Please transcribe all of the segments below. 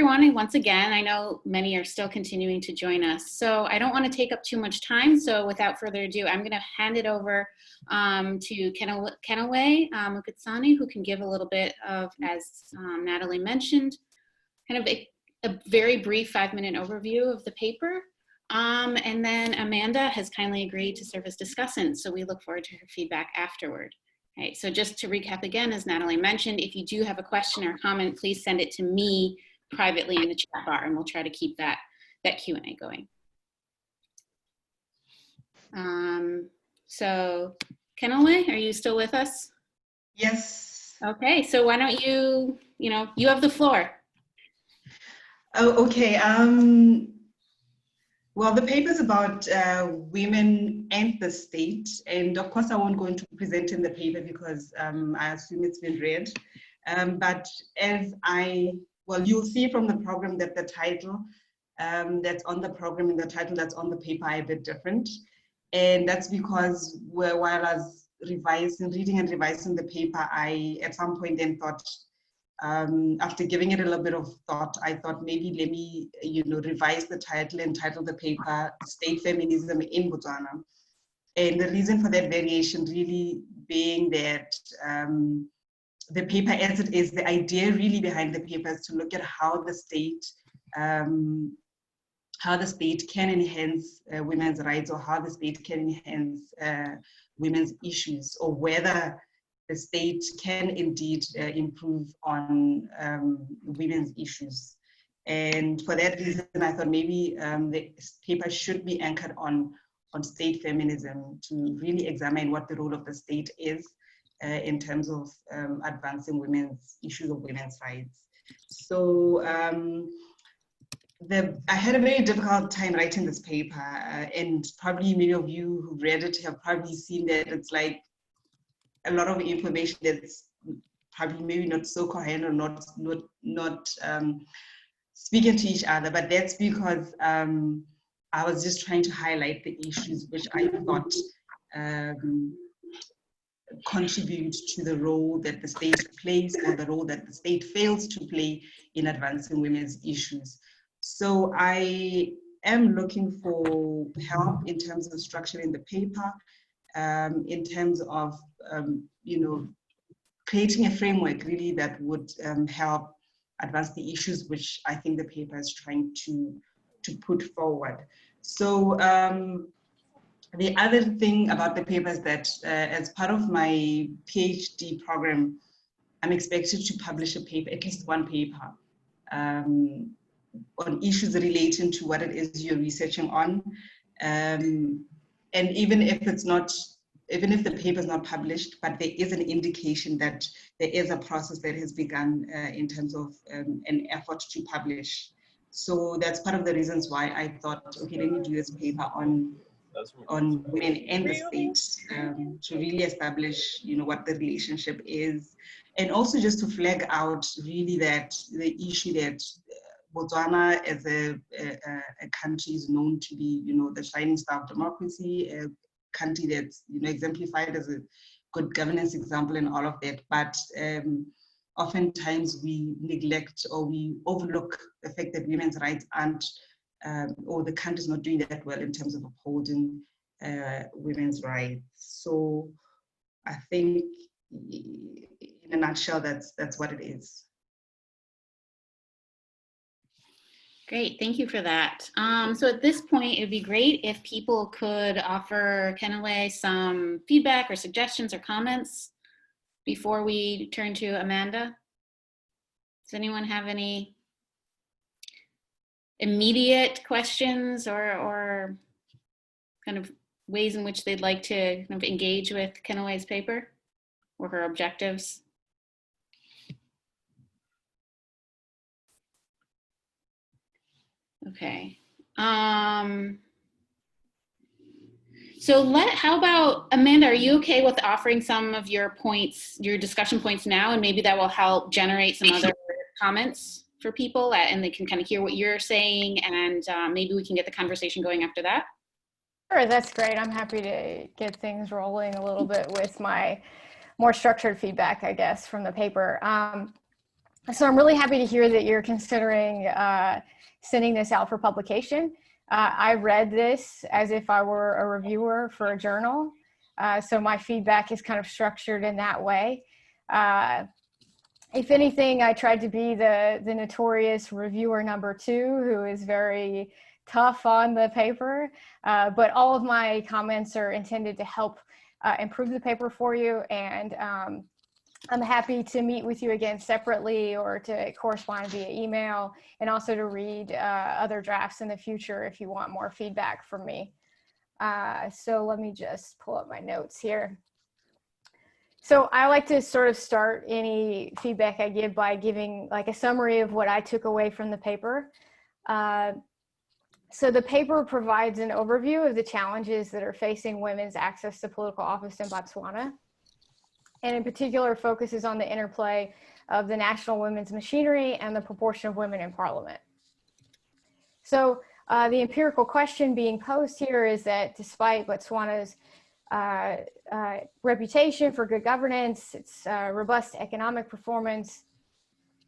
everyone. And once again, I know many are still continuing to join us. So I don't want to take up too much time. So without further ado, I'm going to hand it over to Keneilwe Mooketsane, who can give a little bit of, as Natalie mentioned, kind of a very brief 5-minute overview of the paper. And then Amanda has kindly agreed to serve as discussant. So we look forward to her feedback afterward. Right, so just to recap again, as Natalie mentioned, if you do have a question or comment, please send it to me privately in the chat bar, and we'll try to keep that Q&A going. So Keneilwe, are you still with us? Yes. Okay, so why don't you have the floor. Oh, okay. Well, the paper is about women and the state, and of course I won't go into presenting the paper because I assume it's been read. But you'll see from the program that the title that's on the program and the title that's on the paper are a bit different. And that's because while I was reading and revising the paper, I at some point then thought, after giving it a little bit of thought, I thought maybe let me, revise the title and title the paper State Feminism in Botswana. And the reason for that variation really being that the paper as it is, the idea really behind the paper is to look at how the state can enhance women's rights, or how the state can enhance women's issues, or whether the state can indeed improve on women's issues. And for that reason, I thought maybe the paper should be anchored on state feminism, to really examine what the role of the state is in terms of advancing women's issues of women's rights. So I had a very difficult time writing this paper, and probably many of you who read it have probably seen that it's like a lot of information that's probably maybe not so coherent, or not speaking to each other. But that's because I was just trying to highlight the issues which I thought contribute to the role that the state plays, or the role that the state fails to play in advancing women's issues. So I am looking for help in terms of structuring the paper, in terms of creating a framework really that would help advance the issues which I think the paper is trying to put forward. So the other thing about the paper is that as part of my PhD program, I'm expected to publish a paper, at least one paper, on issues relating to what it is you're researching on. And even if the paper is not published, but there is an indication that there is a process that has begun in terms of an effort to publish. So that's part of the reasons why I thought, okay, let me do this paper on women and the state, to really establish, what the relationship is, and also just to flag out really that the issue that Botswana as a country is known to be, the shining star of democracy, a country that's, exemplified as a good governance example and all of that. But oftentimes we neglect, or we overlook the fact that women's rights aren't, or the country's not doing that well in terms of upholding women's rights. So I think in a nutshell, that's what it is. Great, thank you for that. So at this point, it'd be great if people could offer Keneilwe some feedback or suggestions or comments before we turn to Amanda. Does anyone have any immediate questions or kind of ways in which they'd like to kind of engage with Keneilwe's paper or her objectives? Okay. So how about, Amanda, are you okay with offering some of your points, your discussion points now, and maybe that will help generate some other comments for people, and they can kind of hear what you're saying, and maybe we can get the conversation going after that? Sure, that's great. I'm happy to get things rolling a little bit with my more structured feedback, I guess, from the paper. So I'm really happy to hear that you're considering sending this out for publication. I read this as if I were a reviewer for a journal. So my feedback is kind of structured in that way. If anything, I tried to be the notorious reviewer number 2, who is very tough on the paper, but all of my comments are intended to help improve the paper for you, and I'm happy to meet with you again separately or to correspond via email, and also to read other drafts in the future if you want more feedback from me. So let me just pull up my notes here. So I like to sort of start any feedback I give by giving like a summary of what I took away from the paper. So the paper provides an overview of the challenges that are facing women's access to political office in Botswana, and in particular focuses on the interplay of the national women's machinery and the proportion of women in parliament. So the empirical question being posed here is that despite Botswana's reputation for good governance, its robust economic performance,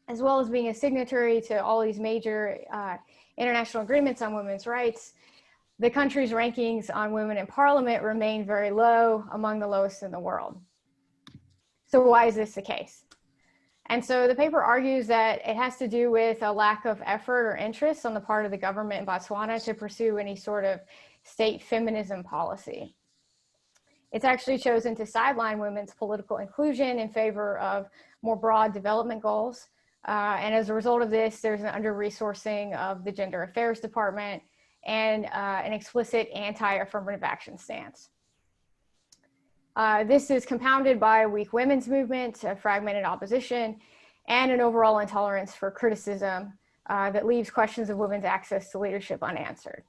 as well as being a signatory to all these major international agreements on women's rights, the country's rankings on women in parliament remain very low, among the lowest in the world. So why is this the case? And so the paper argues that it has to do with a lack of effort or interest on the part of the government in Botswana to pursue any sort of state feminism policy. It's actually chosen to sideline women's political inclusion in favor of more broad development goals. And as a result of this, there's an under-resourcing of the Gender Affairs Department and an explicit anti-affirmative action stance. This is compounded by a weak women's movement, a fragmented opposition, and an overall intolerance for criticism that leaves questions of women's access to leadership unanswered.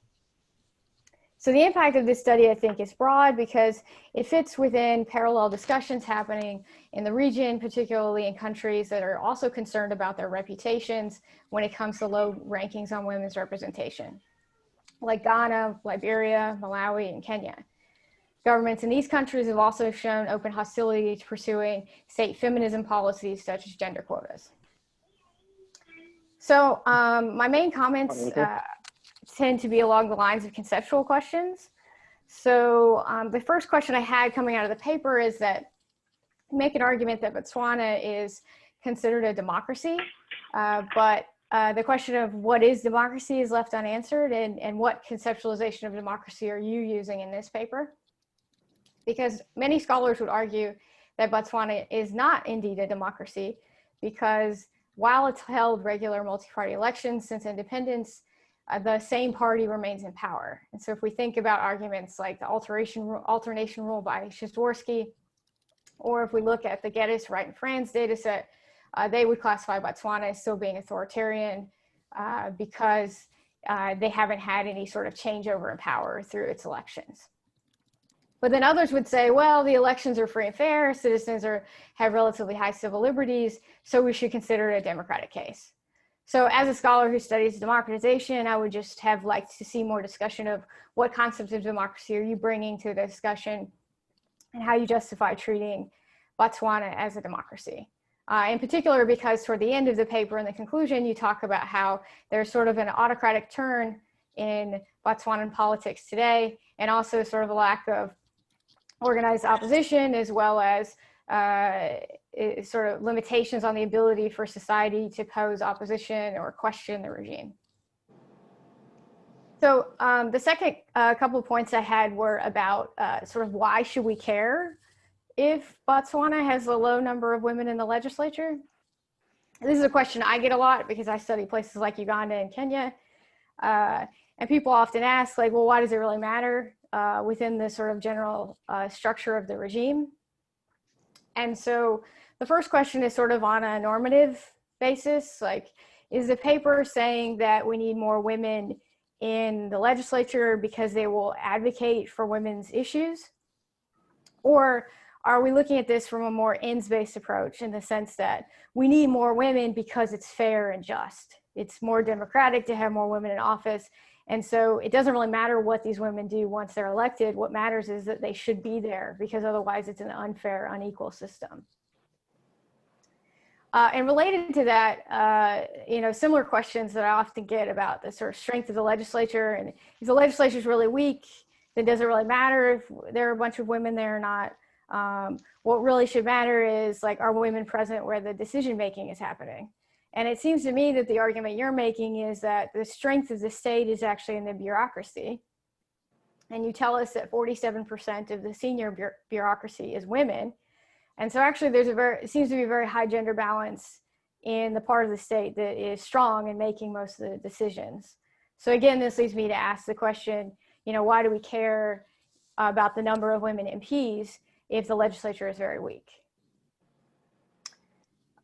So the impact of this study, I think, is broad because it fits within parallel discussions happening in the region, particularly in countries that are also concerned about their reputations when it comes to low rankings on women's representation, like Ghana, Liberia, Malawi, and Kenya. Governments in these countries have also shown open hostility to pursuing state feminism policies such as gender quotas. So my main comments tend to be along the lines of conceptual questions. So the first question I had coming out of the paper is that make an argument that Botswana is considered a democracy, but the question of what is democracy is left unanswered, and what conceptualization of democracy are you using in this paper? Because many scholars would argue that Botswana is not indeed a democracy, because while it's held regular multi-party elections since independence, the same party remains in power. And so if we think about arguments like the alternation rule by Szydworski, or if we look at the Geddes Right and Franz data set, they would classify Botswana as still being authoritarian because they haven't had any sort of changeover in power through its elections. But then others would say, well, the elections are free and fair, citizens have relatively high civil liberties, so we should consider it a democratic case. So as a scholar who studies democratization, I would just have liked to see more discussion of what concepts of democracy are you bringing to the discussion and how you justify treating Botswana as a democracy. In particular, because toward the end of the paper in the conclusion, you talk about how there's sort of an autocratic turn in Botswanan politics today, and also sort of a lack of organized opposition, as well as sort of limitations on the ability for society to pose opposition or question the regime. So the second couple of points I had were about sort of why should we care if Botswana has a low number of women in the legislature? And this is a question I get a lot because I study places like Uganda and Kenya. And people often ask, like, well, why does it really matter within the sort of general structure of the regime? And so the first question is sort of on a normative basis, like, is the paper saying that we need more women in the legislature because they will advocate for women's issues? Or are we looking at this from a more ends-based approach in the sense that we need more women because it's fair and just? It's more democratic to have more women in office. And so it doesn't really matter what these women do once they're elected. What matters is that they should be there, because otherwise it's an unfair, unequal system. And related to that, you know, similar questions that I often get about the sort of strength of the legislature, and if the legislature is really weak, then does it really matter if there are a bunch of women there or not? What really should matter is, like, are women present where the decision making is happening? And it seems to me that the argument you're making is that the strength of the state is actually in the bureaucracy. And you tell us that 47% of the senior bureaucracy is women. And so actually it seems to be a very high gender balance in the part of the state that is strong in making most of the decisions. So again, this leads me to ask the question, you know, why do we care about the number of women MPs if the legislature is very weak?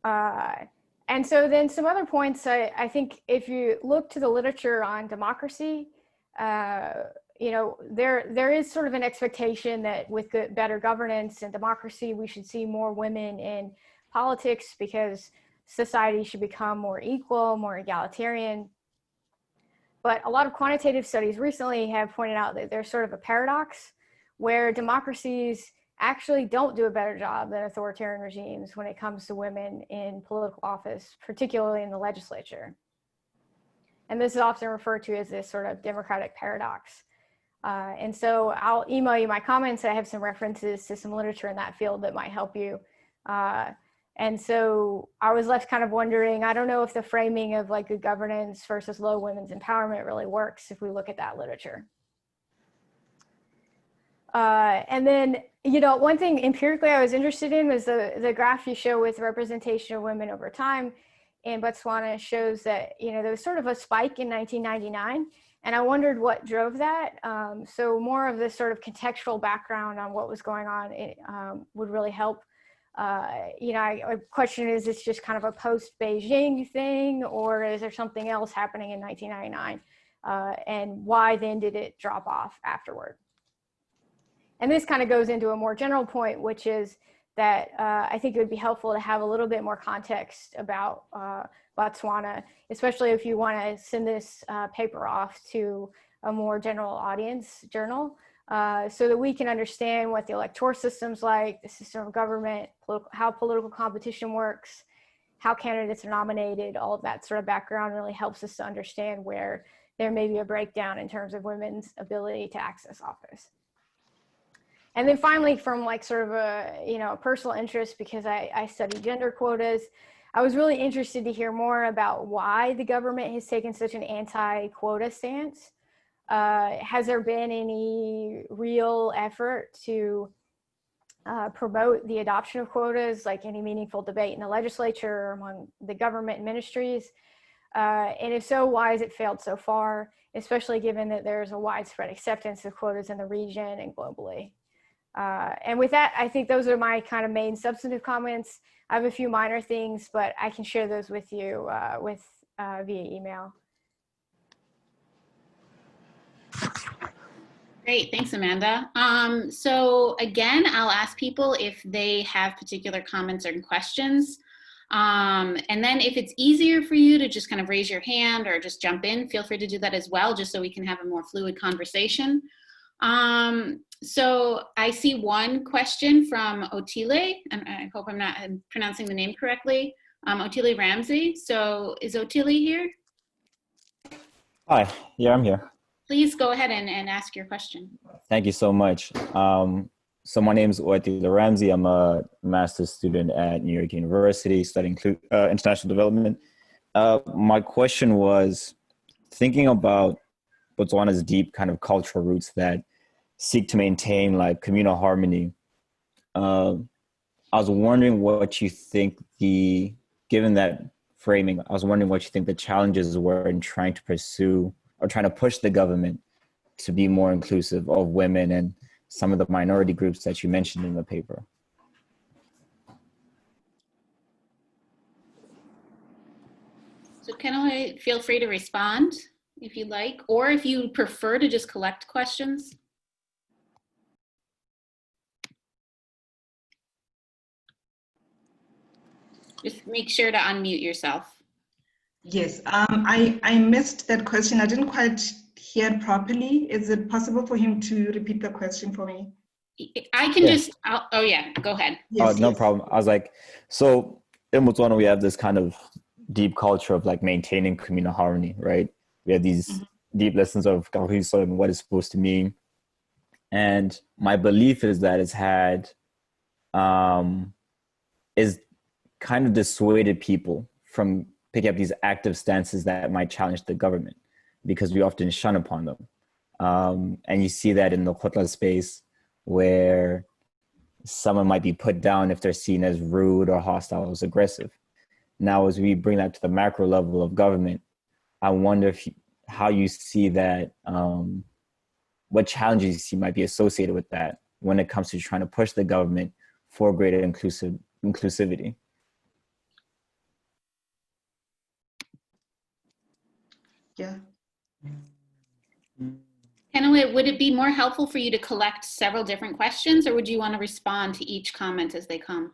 And so then some other points, I think if you look to the literature on democracy, you know, there is sort of an expectation that with better governance and democracy, we should see more women in politics because society should become more equal, more egalitarian. But a lot of quantitative studies recently have pointed out that there's sort of a paradox where democracies actually don't do a better job than authoritarian regimes when it comes to women in political office, particularly in the legislature. And this is often referred to as this sort of democratic paradox. And so I'll email you my comments. I have some references to some literature in that field that might help you. And so I was left kind of wondering, I don't know if the framing of like good governance versus low women's empowerment really works if we look at that literature. And then, you know, one thing empirically I was interested in was the graph you show with representation of women over time in Botswana shows that, you know, there was sort of a spike in 1999. And I wondered what drove that. So more of this sort of contextual background on what was going on would really help. You know, a question is this just kind of a post-Beijing thing, or is there something else happening in 1999? And why then did it drop off afterward? And this kind of goes into a more general point, which is that I think it would be helpful to have a little bit more context about Botswana, especially if you want to send this paper off to a more general audience journal, so that we can understand what the electoral system's like, the system of government, how political competition works, how candidates are nominated. All of that sort of background really helps us to understand where there may be a breakdown in terms of women's ability to access office. And then finally, from like sort of a, you know, personal interest, because I study gender quotas, I was really interested to hear more about why the government has taken such an anti-quota stance. Has there been any real effort to promote the adoption of quotas, like any meaningful debate in the legislature or among the government ministries? And if so, why has it failed so far, especially given that there's a widespread acceptance of quotas in the region and globally? And with that, I think those are my kind of main substantive comments. I have a few minor things, but I can share those with you via email. Great, thanks, Amanda. So again, I'll ask people if they have particular comments or questions. And then if it's easier for you to just kind of raise your hand or just jump in, feel free to do that as well, just so we can have a more fluid conversation. So I see one question from Otile, and I hope I'm not pronouncing the name correctly. Otile Ramsey. So is Otile here? Hi, yeah, I'm here. Please go ahead and ask your question. Thank you so much. So my name is Otile Ramsey. I'm a master's student at New York University studying international development. My question was thinking about Botswana's deep kind of cultural roots that seek to maintain like communal harmony. I was wondering what you think given that framing, I was wondering what you think the challenges were in trying to pursue or trying to push the government to be more inclusive of women and some of the minority groups that you mentioned in the paper. So Keneilwe, feel free to respond if you'd like, or if you prefer to just collect questions. Just make sure to unmute yourself. Yes, I missed that question. I didn't quite hear it properly. Is it possible for him to repeat the question for me? I can just, oh yeah, go ahead. Yes, No yes. problem. I was like, so in Botswana, we have this kind of deep culture of like maintaining communal harmony, right? We have these deep lessons of kagiso and what it's supposed to mean. And my belief is that it's had, is kind of dissuaded people from picking up these active stances that might challenge the government, because we often shun upon them. And you see that in the Khotla space, where someone might be put down if they're seen as rude or hostile or aggressive. Now, as we bring that to the macro level of government, I wonder how you see that, what challenges you see might be associated with that when it comes to trying to push the government for greater inclusivity. Yeah. Keneilwe, would it be more helpful for you to collect several different questions, or would you want to respond to each comment as they come?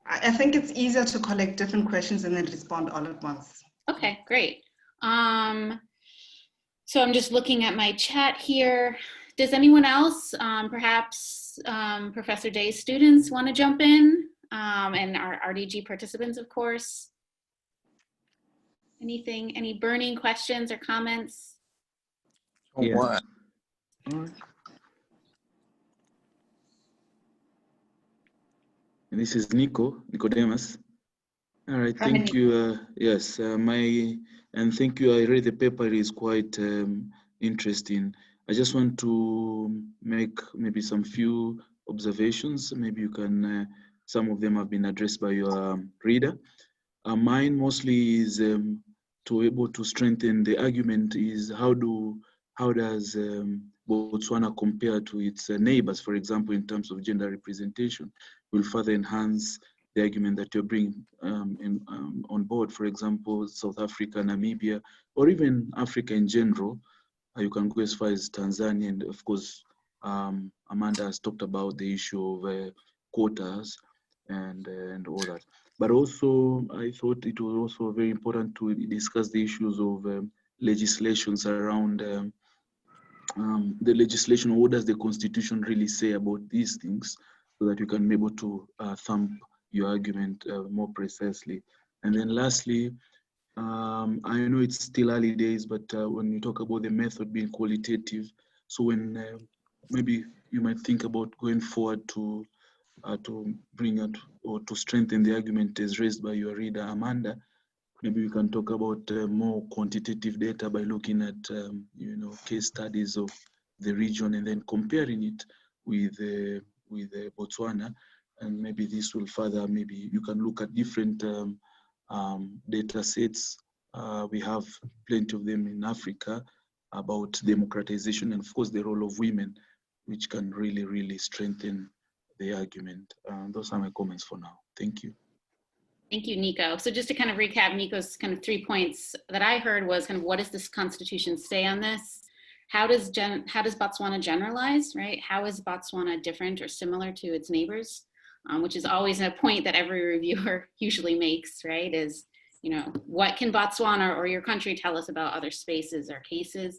I think it's easier to collect different questions and then respond all at once. Okay, great. So I'm just looking at my chat here. Does anyone else, perhaps Professor Day's students, want to jump in? And our RDG participants, of course. Anything, any burning questions or comments? Yeah. This is Nicodemus. All right, thank you. Yes, and thank you. I read the paper, it is quite interesting. I just want to make maybe some few observations. Maybe you can, some of them have been addressed by your reader. Mine mostly is to able to strengthen the argument is how does Botswana compare to its neighbors, for example, in terms of gender representation, will further enhance the argument that you're bringing on board, for example, South Africa, Namibia, or even Africa in general. You can go as far as Tanzania, and of course, Amanda has talked about the issue of quotas and all that. But also, I thought it was also very important to discuss the issues of legislations around the legislation. What does the Constitution really say about these things, so that you can be able to thump your argument more precisely. And then lastly, I know it's still early days, but when you talk about the method being qualitative, so when maybe you might think about going forward to bring out or to strengthen the argument as raised by your reader, Amanda, maybe we can talk about more quantitative data by looking at case studies of the region and then comparing it with Botswana, and maybe this will further, maybe you can look at different data sets. We have plenty of them in Africa about democratization and of course the role of women, which can really, really strengthen the argument. Those are my comments for now. Thank you. Thank you, Nico. So just to kind of recap, Nico's kind of 3 points that I heard was kind of what does this Constitution say on this? How does Botswana generalize, right? How is Botswana different or similar to its neighbors? Which is always a point that every reviewer usually makes, right? Is, what can Botswana or your country tell us about other spaces or cases?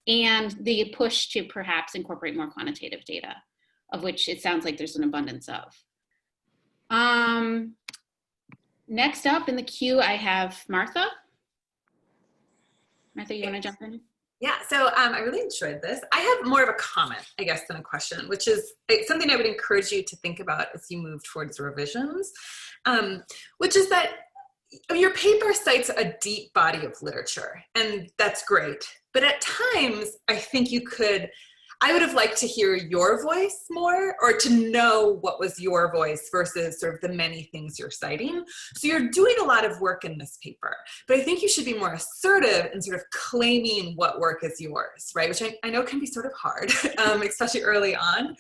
And the push to perhaps incorporate more quantitative data, of which it sounds like there's an abundance of. Next up in the queue, I have Martha. Martha, you want to jump in? Yeah, so I really enjoyed this. I have more of a comment, I guess, than a question, which is something I would encourage you to think about as you move towards revisions, which is that your paper cites a deep body of literature, and that's great. But at times, I think I would have liked to hear your voice more, or to know what was your voice versus sort of the many things you're citing. So you're doing a lot of work in this paper, but I think you should be more assertive in sort of claiming what work is yours, right? Which I know can be sort of hard, especially early on.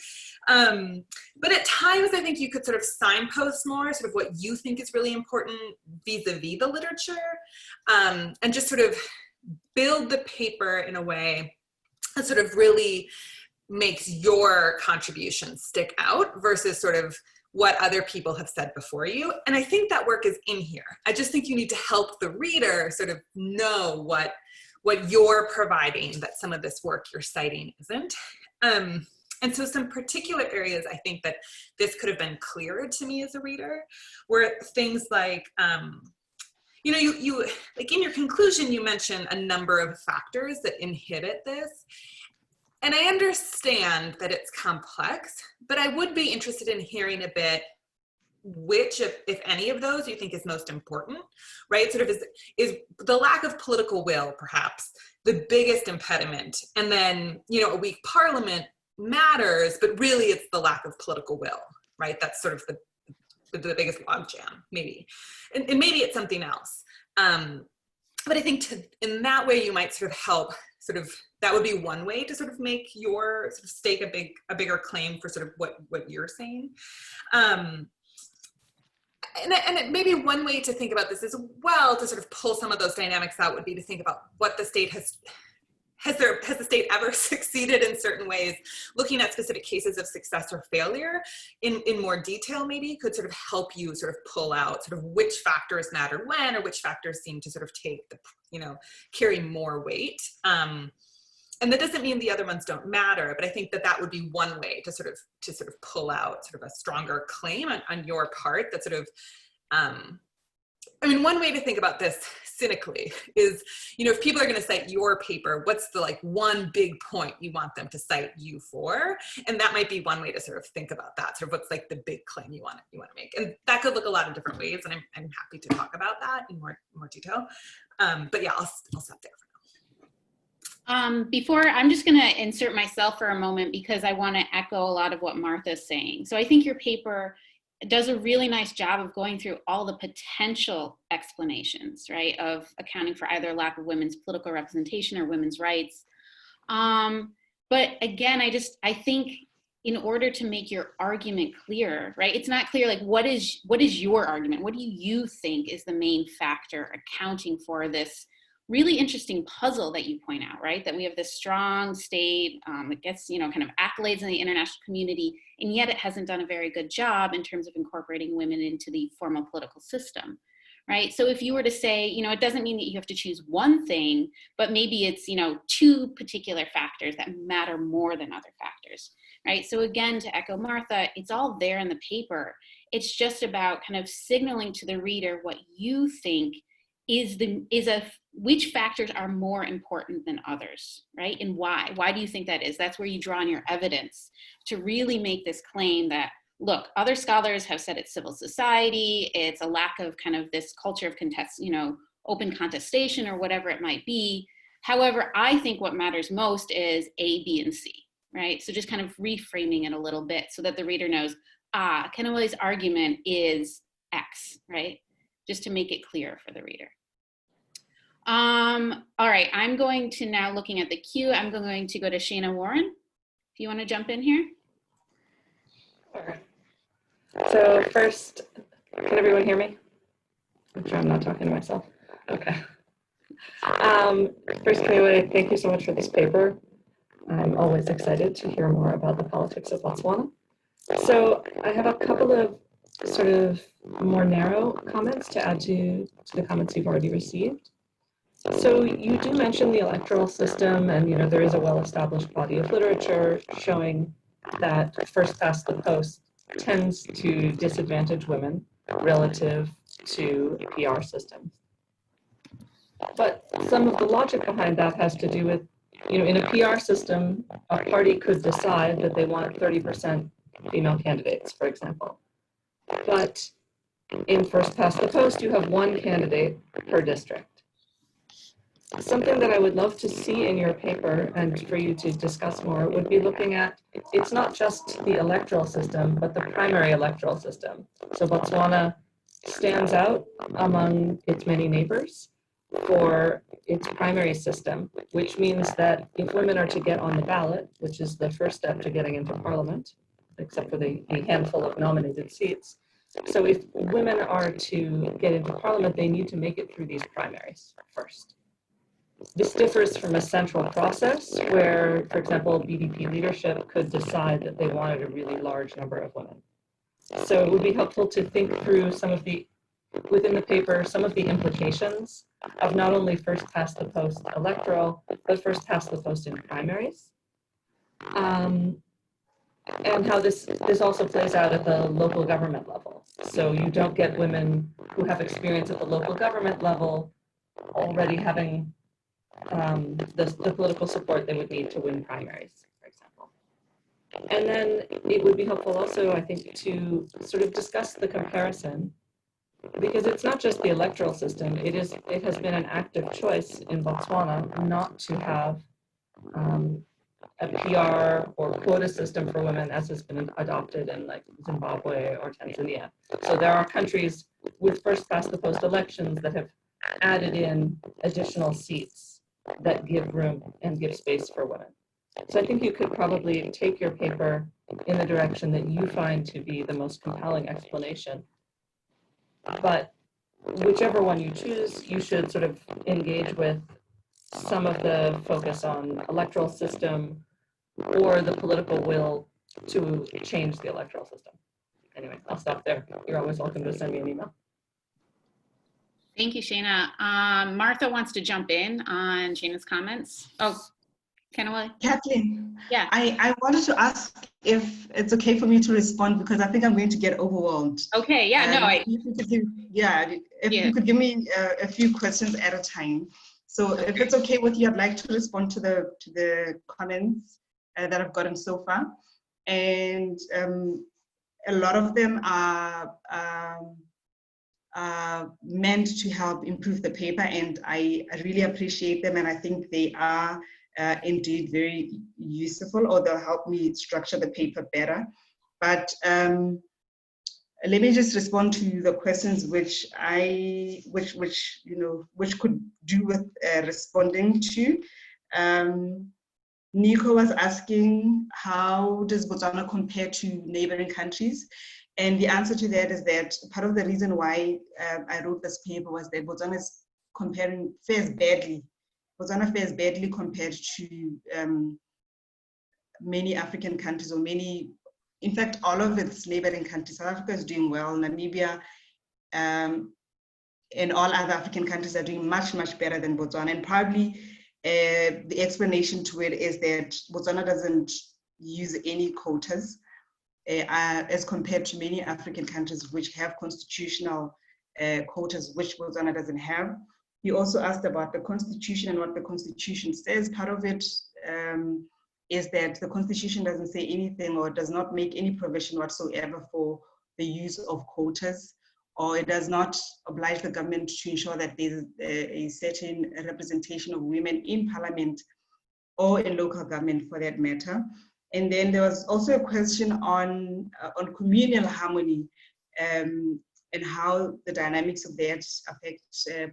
But at times I think you could sort of signpost more sort of what you think is really important vis-a-vis the literature, and just sort of build the paper in a way that sort of really makes your contribution stick out versus sort of what other people have said before you. And I think that work is in here. I just think you need to help the reader sort of know what you're providing that some of this work you're citing isn't. And so some particular areas I think that this could have been clearer to me as a reader were things like, you know, you like in your conclusion, you mention a number of factors that inhibit this. And I understand that it's complex, but I would be interested in hearing a bit which, if any of those, you think is most important, right? Sort of is the lack of political will, perhaps, the biggest impediment? And then, you know, a weak parliament matters, but really it's the lack of political will, right? That's sort of the biggest logjam, maybe. And maybe it's something else. But I think in that way, you might sort of help, sort of, that would be one way to sort of make your, sort of stake a bigger claim for sort of what you're saying. And maybe one way to think about this as well, to sort of pull some of those dynamics out, would be to think about what the state has the state ever succeeded in certain ways? Looking at specific cases of success or failure in more detail maybe could sort of help you sort of pull out sort of which factors matter when, or which factors seem to sort of take the, you know, carry more weight. And that doesn't mean the other ones don't matter, but I think that would be one way to sort of pull out sort of a stronger claim on your part that sort of, I mean, one way to think about this cynically is, you know, if people are going to cite your paper, what's the like one big point you want them to cite you for? And that might be one way to sort of think about that, sort of what's like the big claim you want to make. And that could look a lot of different ways, and I'm happy to talk about that in more detail. But yeah, I'll stop there for now. Before, I'm just going to insert myself for a moment because I want to echo a lot of what Martha's saying. So I think your paper does a really nice job of going through all the potential explanations, right, of accounting for either lack of women's political representation or women's rights. But again, I think in order to make your argument clear, right, it's not clear, like, what is your argument? What do you think is the main factor accounting for this really interesting puzzle that you point out, right? That we have this strong state that gets, you know, kind of accolades in the international community, and yet it hasn't done a very good job in terms of incorporating women into the formal political system, right? So if you were to say, you know, it doesn't mean that you have to choose one thing, but maybe it's, you know, two particular factors that matter more than other factors, right? So again, to echo Martha, it's all there in the paper. It's just about kind of signaling to the reader what you think which factors are more important than others, right? And why? Why do you think that is? That's where you draw on your evidence to really make this claim that, look, other scholars have said it's civil society, it's a lack of kind of this culture of open contestation or whatever it might be. However, I think what matters most is A, B, and C, right? So just kind of reframing it a little bit so that the reader knows, Keneilwe's argument is X, right? Just to make it clear for the reader. All right, I'm going to now, looking at the queue, I'm going to go to Shana Warren. If you want to jump in here. Okay. So first, can everyone hear me? I'm sure I'm not talking to myself. Okay. First, Keneilwe, thank you so much for this paper. I'm always excited to hear more about the politics of Botswana. So I have a couple of sort of more narrow comments to add to the comments you've already received. So you do mention the electoral system, and, you know, there is a well-established body of literature showing that first past the post tends to disadvantage women relative to PR systems. But some of the logic behind that has to do with, you know, in a PR system, a party could decide that they want 30% female candidates, for example. But in first past the post, you have one candidate per district. Something that I would love to see in your paper and for you to discuss more would be looking at, it's not just the electoral system, but the primary electoral system. So Botswana stands out among its many neighbors for its primary system, which means that if women are to get on the ballot, which is the first step to getting into parliament, except for the handful of nominated seats. So if women are to get into parliament, they need to make it through these primaries first. This differs from a central process where, for example, BDP leadership could decide that they wanted a really large number of women. So it would be helpful to think through within the paper, some of the implications of not only first past the post electoral, but first past the post in primaries. and how this also plays out at the local government level. So you don't get women who have experience at the local government level already having the political support they would need to win primaries, for example. And then it would be helpful also, I think, to sort of discuss the comparison, because it's not just the electoral system. It has been an active choice in Botswana not to have a PR or quota system for women as has been adopted in like Zimbabwe or Tanzania. So there are countries with first past the post elections that have added in additional seats that give room and give space for women. So I think you could probably take your paper in the direction that you find to be the most compelling explanation. But whichever one you choose, you should sort of engage with some of the focus on electoral system or the political will to change the electoral system. Anyway, I'll stop there. You're always welcome to send me an email. Thank you, Shana. Martha wants to jump in on Shana's comments. Oh, Keneilwe? Kathleen, Yeah. I wanted to ask if it's okay for me to respond, because I think I'm going to get overwhelmed. Okay, yeah, no, if you could give me a few questions at a time. So if it's okay with you, I'd like to respond to the comments that I've gotten so far. And a lot of them are meant to help improve the paper, and I really appreciate them, and I think they are indeed very useful, or they'll help me structure the paper better. But let me just respond to the questions which could do with responding to. Nico was asking, how does Botswana compare to neighboring countries? And the answer to that is that part of the reason why I wrote this paper was that Botswana fares badly. Botswana fares badly compared to many African countries, or in fact, all of its neighboring countries. South Africa is doing well, Namibia, and all other African countries are doing much, much better than Botswana. And probably the explanation to it is that Botswana doesn't use any quotas as compared to many African countries which have constitutional quotas, which Botswana doesn't have. He also asked about the Constitution and what the Constitution says. Part of it is that the Constitution doesn't say anything, or does not make any provision whatsoever for the use of quotas, or it does not oblige the government to ensure that there's a certain representation of women in parliament or in local government, for that matter. And then there was also a question on communal harmony, and how the dynamics of that affect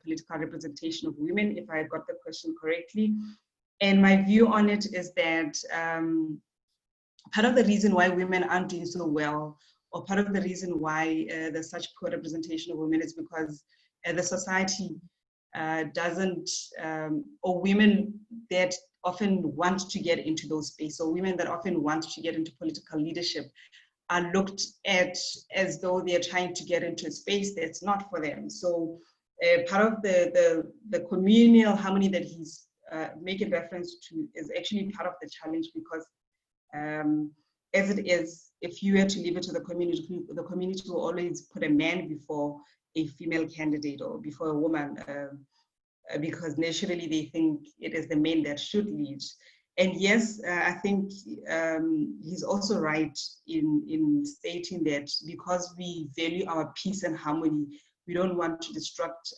political representation of women, if I got the question correctly. And my view on it is that part of the reason why women aren't doing so well, or part of the reason why there's such poor representation of women, is because the society doesn't, or women that often want to get into those spaces, or women that often want to get into political leadership, are looked at as though they're trying to get into a space that's not for them. So part of the communal harmony that he's making reference to is actually part of the challenge, because as it is, if you were to leave it to the community will always put a man before a female candidate, or before a woman, because naturally they think it is the men that should lead. And yes, I think he's also right in stating that because we value our peace and harmony, we don't want to disrupt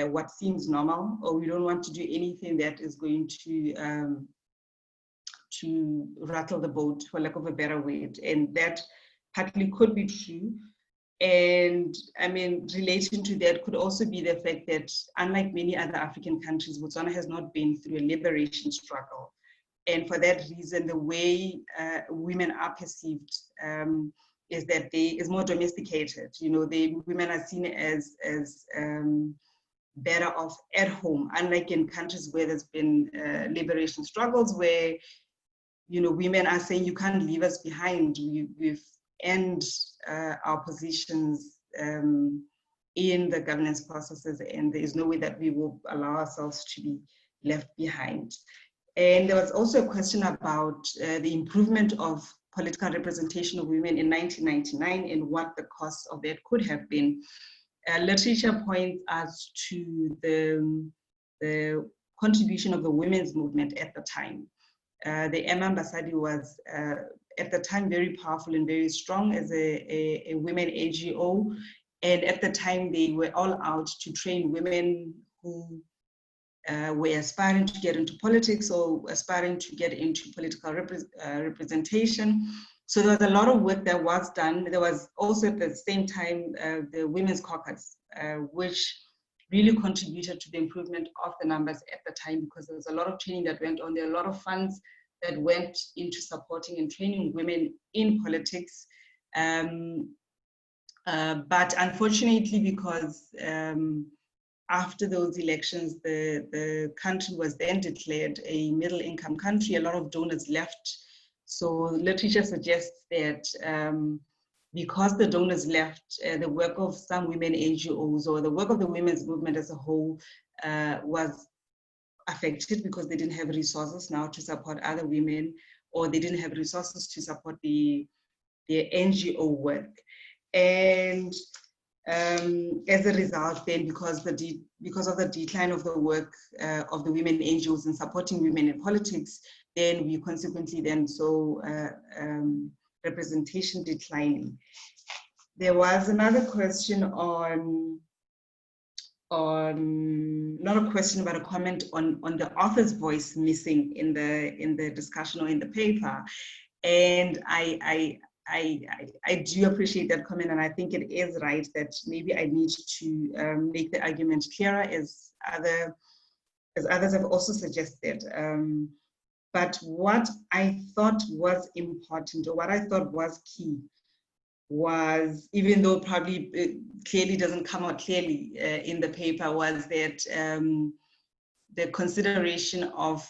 what seems normal, or we don't want to do anything that is going to rattle the boat, for lack of a better word. And that partly could be true. And I mean, relating to that could also be the fact that, unlike many other African countries, Botswana has not been through a liberation struggle. And for that reason, the way women are perceived is that is more domesticated. You know, women are seen as better off at home, unlike in countries where there's been liberation struggles, where, you know, women are saying, you can't leave us behind. We've earned our positions in the governance processes, and there is no way that we will allow ourselves to be left behind. And there was also a question about the improvement of political representation of women in 1999 and what the cost of that could have been. Literature points us to the contribution of the women's movement at the time. The Sadie was at the time very powerful and very strong as a women NGO. And at the time, they were all out to train women who were aspiring to get into politics or aspiring to get into political representation. So there was a lot of work that was done. There was also at the same time the Women's Caucus, which really contributed to the improvement of the numbers at the time, because there was a lot of training that went on. There are a lot of funds that went into supporting and training women in politics. But unfortunately, because after those elections, the country was then declared a middle-income country, a lot of donors left. So literature suggests that because the donors left, the work of some women NGOs or the work of the women's movement as a whole was affected, because they didn't have resources now to support other women, or they didn't have resources to support the NGO work. And as a result, then, because of the decline of the work of the women NGOs in supporting women in politics, then we consequently then saw representation declining. There was another question not a question, but a comment on the author's voice missing in the discussion or in the paper. And I do appreciate that comment, and I think it is right that maybe I need to make the argument clearer, as others have also suggested. But what I thought was important, or what I thought was key, was, even though probably it clearly doesn't come out clearly in the paper, was that the consideration of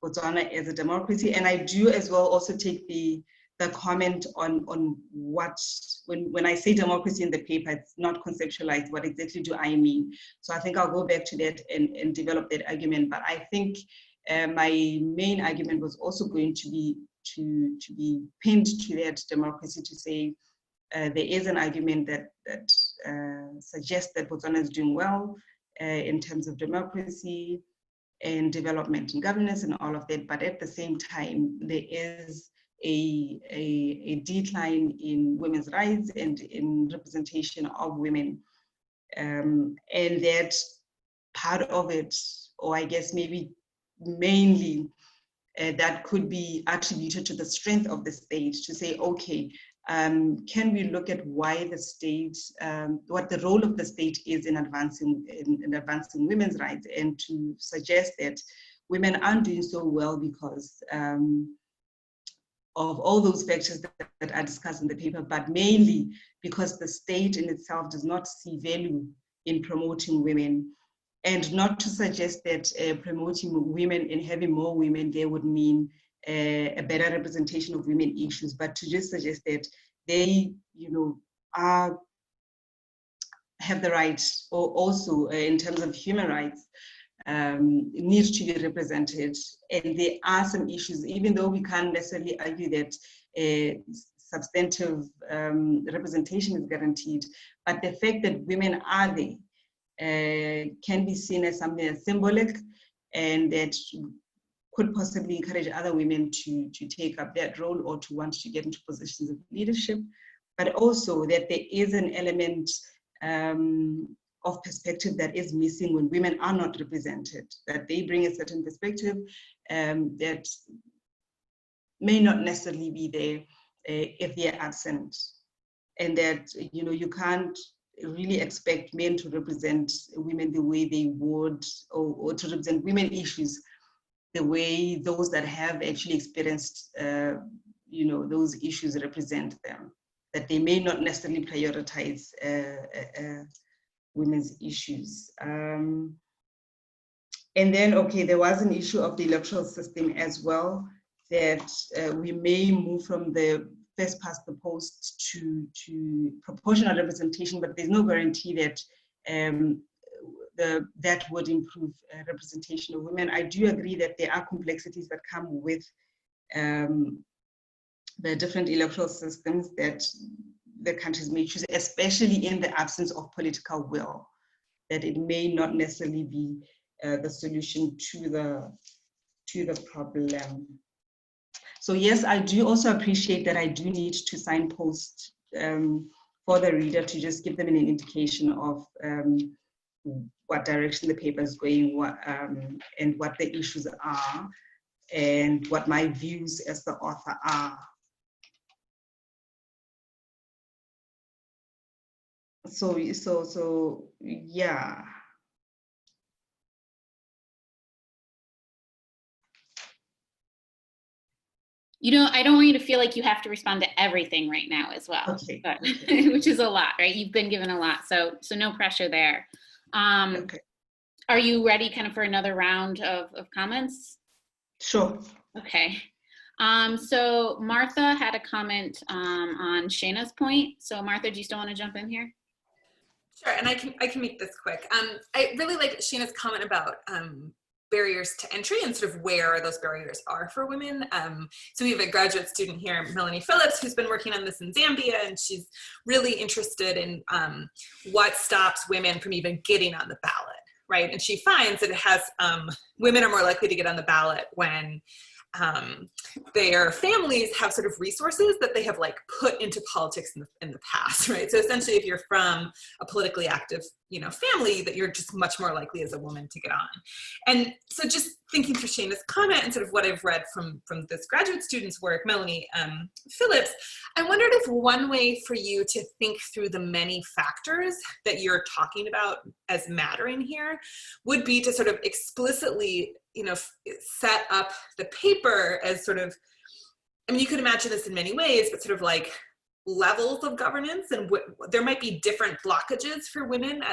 Botswana as a democracy. And I do as well also take the comment on what, when I say democracy in the paper, it's not conceptualized. What exactly do I mean? So I think I'll go back to that and develop that argument. But I think my main argument was also going to be pinned to that democracy, to say there is an argument that suggests that Botswana is doing well in terms of democracy and development and governance and all of that. But at the same time, there is a decline in women's rights and in representation of women. And that part of it, or I guess maybe mainly, that could be attributed to the strength of the state, to say, okay, can we look at why the state, what the role of the state is in advancing women's rights, and to suggest that women aren't doing so well because of all those factors that are discussed in the paper, but mainly because the state in itself does not see value in promoting women. And not to suggest that promoting women and having more women there would mean a better representation of women issues, but to just suggest that they, have the right, or also in terms of human rights, need to be represented. And there are some issues, even though we can't necessarily argue that substantive representation is guaranteed, but the fact that women are there can be seen as something that's symbolic, and that could possibly encourage other women to take up that role or to want to get into positions of leadership, but also that there is an element of perspective that is missing when women are not represented, that they bring a certain perspective that may not necessarily be there if they're absent, and that you can't really expect men to represent women the way they would, or to represent women issues the way those that have actually experienced those issues represent them, that they may not necessarily prioritize women's issues. And then, okay, there was an issue of the electoral system as well, that we may move from the first past the post to proportional representation, but there's no guarantee that that would improve representation of women. I do agree that there are complexities that come with the different electoral systems that the countries may choose, especially in the absence of political will, that it may not necessarily be the solution to the problem. So yes, I do also appreciate that I do need to signpost for the reader to just give them an indication of what direction the paper is going, and what the issues are, and what my views as the author are. So yeah. You know, I don't want you to feel like you have to respond to everything right now as well, Okay. but, Okay. which is a lot, right? You've been given a lot, so no pressure there. Okay. Are you ready kind of for another round of comments? Sure. Okay. So Martha had a comment on Shana's point. So Martha, do you still want to jump in here? Sure, and I can make this quick. I really like Shana's comment about barriers to entry and sort of where those barriers are for women. So we have a graduate student here, Melanie Phillips, who's been working on this in Zambia, and she's really interested in what stops women from even getting on the ballot, right? And she finds that it has, women are more likely to get on the ballot when their families have sort of resources that they have like put into politics in the past, right? So essentially, if you're from a politically active, family, that you're just much more likely as a woman to get on. And so just thinking through Shana's comment and sort of what I've read from this graduate student's work, Melanie Phillips, I wondered if one way for you to think through the many factors that you're talking about as mattering here would be to sort of explicitly set up the paper as sort of, I mean, you could imagine this in many ways, but sort of like levels of governance, and there might be different blockages for women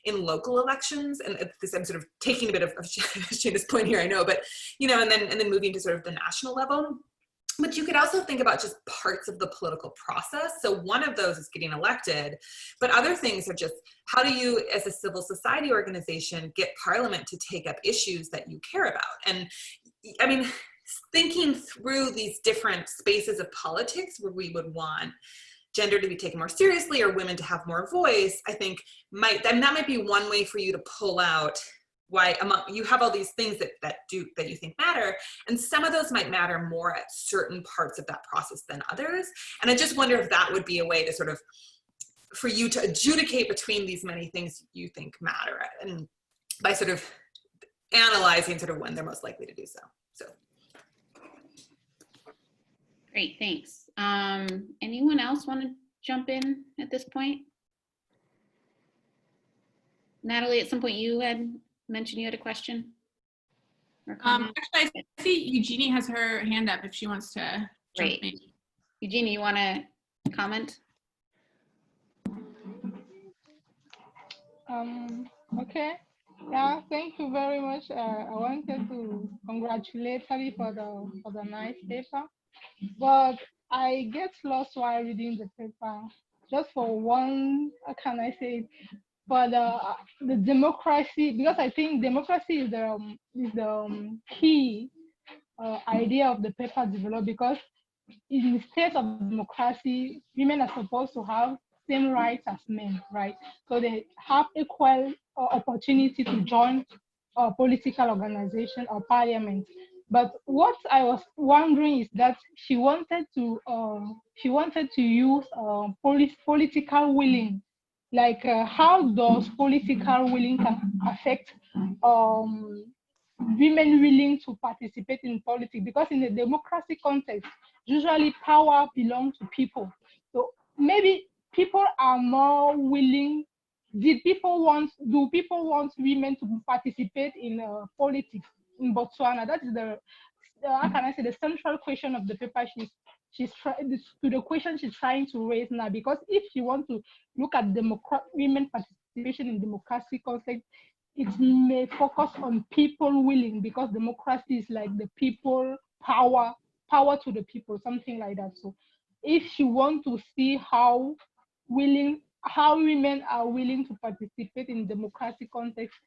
in local elections. And this, I'm sort of taking a bit of Shana's point here, I know, but and then moving to sort of the national level. But you could also think about just parts of the political process. So one of those is getting elected, but other things are just, how do you, as a civil society organization, get Parliament to take up issues that you care about? And I mean, thinking through these different spaces of politics where we would want gender to be taken more seriously or women to have more voice, I think that might be one way for you to pull out why you have all these things that you think matter, and some of those might matter more at certain parts of that process than others. And I just wonder if that would be a way to sort of, for you to adjudicate between these many things you think matter, and by sort of analyzing sort of when they're most likely to do so. So. Great, thanks. Anyone else want to jump in at this point? Natalie, at some point you had mentioned you had a question or comment? Actually, I see Eugenie has her hand up if she wants to jump in. Eugenie, you want to comment? Okay. Yeah, thank you very much. I wanted to congratulate Sadie for the nice paper, but I get lost while reading the paper. Just for one, how can I say it? For the democracy, because I think democracy is the key idea of the paper developed, because in the state of democracy, women are supposed to have same rights as men, right? So they have equal opportunity to join a political organization or parliament. But what I was wondering is that she wanted to use political willing. Like how does political willing can affect women willing to participate in politics? Because in the democracy context, usually power belongs to people. So maybe people are more willing. Do people want women to participate in politics in Botswana? That is the how can I say, the central question of the paper. The question she's trying to raise now, because if you want to look at women participation in democracy context, it may focus on people willing, because democracy is like the people power to the people, something like that. So if you want to see how women are willing to participate in democratic context,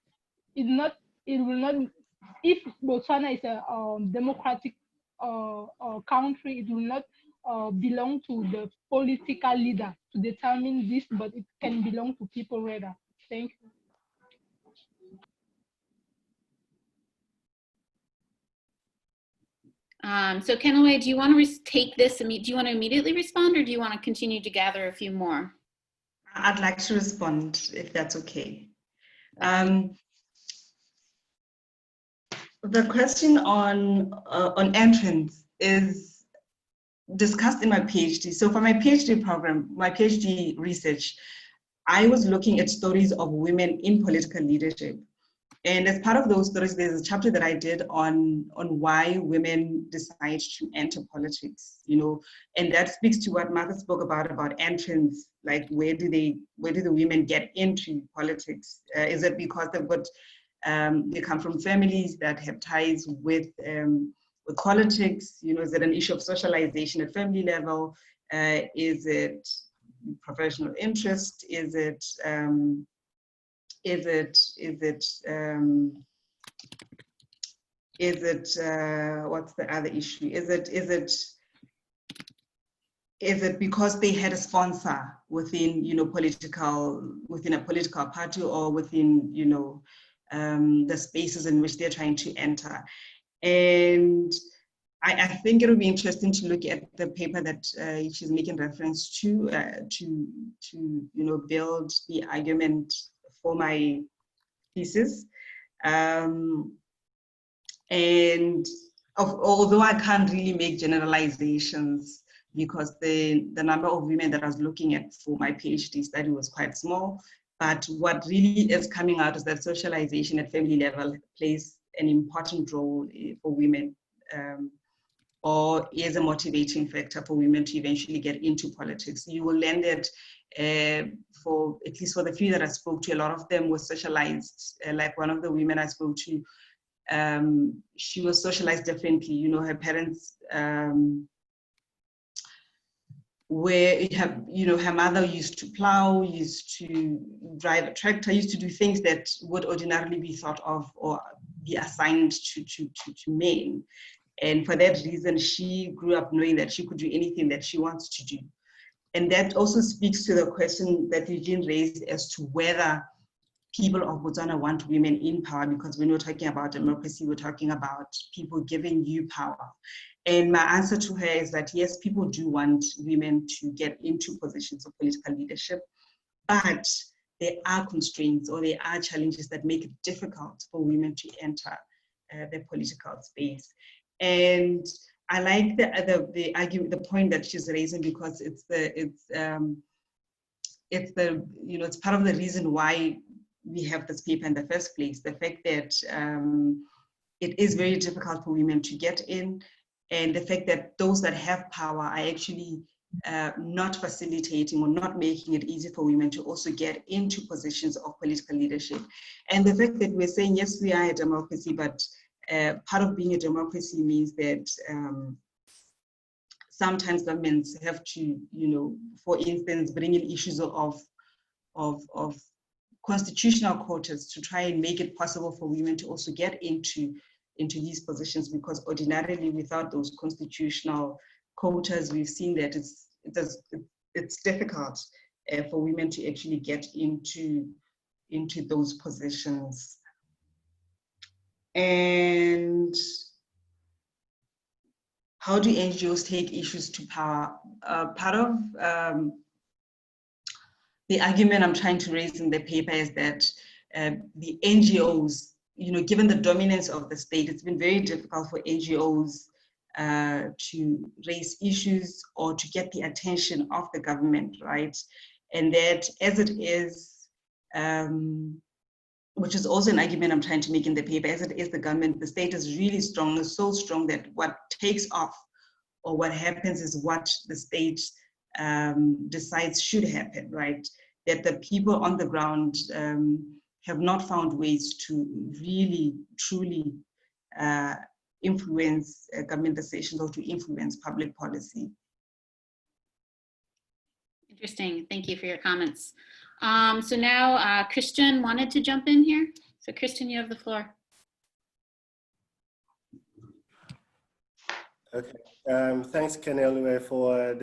it will not, if Botswana is a democratic country, it will not belong to the political leader to determine this, but it can belong to people rather. Thank you. So Keneilwe, do you want to take this? Do you want to immediately respond, or do you want to continue to gather a few more? I'd like to respond, if that's okay. The question on entrance is discussed in my PhD. So for my PhD program, my PhD research, I was looking at stories of women in political leadership. And as part of those stories, there's a chapter that I did on why women decide to enter politics, you know, and that speaks to what Martha spoke about entrance, like where do the women get into politics? Is it because they've got, they come from families that have ties with politics? You know, is it an issue of socialization at family level? Is it professional interest? Is it what's the other issue? Is it because they had a sponsor within, you know, within a political party, or within, you know, the spaces in which they're trying to enter? And I think it would be interesting to look at the paper that she's making reference to you know, build the argument for my thesis. Although I can't really make generalizations, because the number of women that I was looking at for my PhD study was quite small, but what really is coming out is that socialization at family level plays an important role for women, or is a motivating factor for women to eventually get into politics. You will learn that for, at least for the few that I spoke to, a lot of them were socialized. Like one of the women I spoke to, she was socialized differently. You know, her parents her mother used to plow, used to drive a tractor, used to do things that would ordinarily be thought of or be assigned to men. And for that reason, she grew up knowing that she could do anything that she wants to do. And that also speaks to the question that Eugene raised as to whether people of Botswana want women in power, because when we're talking about democracy, we're talking about people giving you power. And my answer to her is that yes, people do want women to get into positions of political leadership, but there are constraints, or there are challenges that make it difficult for women to enter the political space. And I like the argument, the point that she's raising, because it's part of the reason why we have this paper in the first place. The fact that it is very difficult for women to get in, and the fact that those that have power are actually not facilitating or not making it easy for women to also get into positions of political leadership. And the fact that we're saying, yes, we are a democracy, but part of being a democracy means that sometimes governments have to, you know, for instance, bring in issues of constitutional quotas to try and make it possible for women to also get into these positions, because ordinarily without those constitutional quotas, we've seen that it's difficult for women to actually get into those positions. And how do NGOs take issues to power? Part of the argument I'm trying to raise in the paper is that the NGOs, you know, given the dominance of the state, it's been very difficult for NGOs to raise issues or to get the attention of the government, right? And that as it is, which is also an argument I'm trying to make in the paper, as it is the government, the state is really strong, is so strong that what takes off or what happens is what the state decides should happen, right? That the people on the ground have not found ways to really, truly influence government decisions or to influence public policy. Interesting. Thank you for your comments. So now Christian wanted to jump in here. So Christian, you have the floor. Okay. Thanks, Keneilwe, for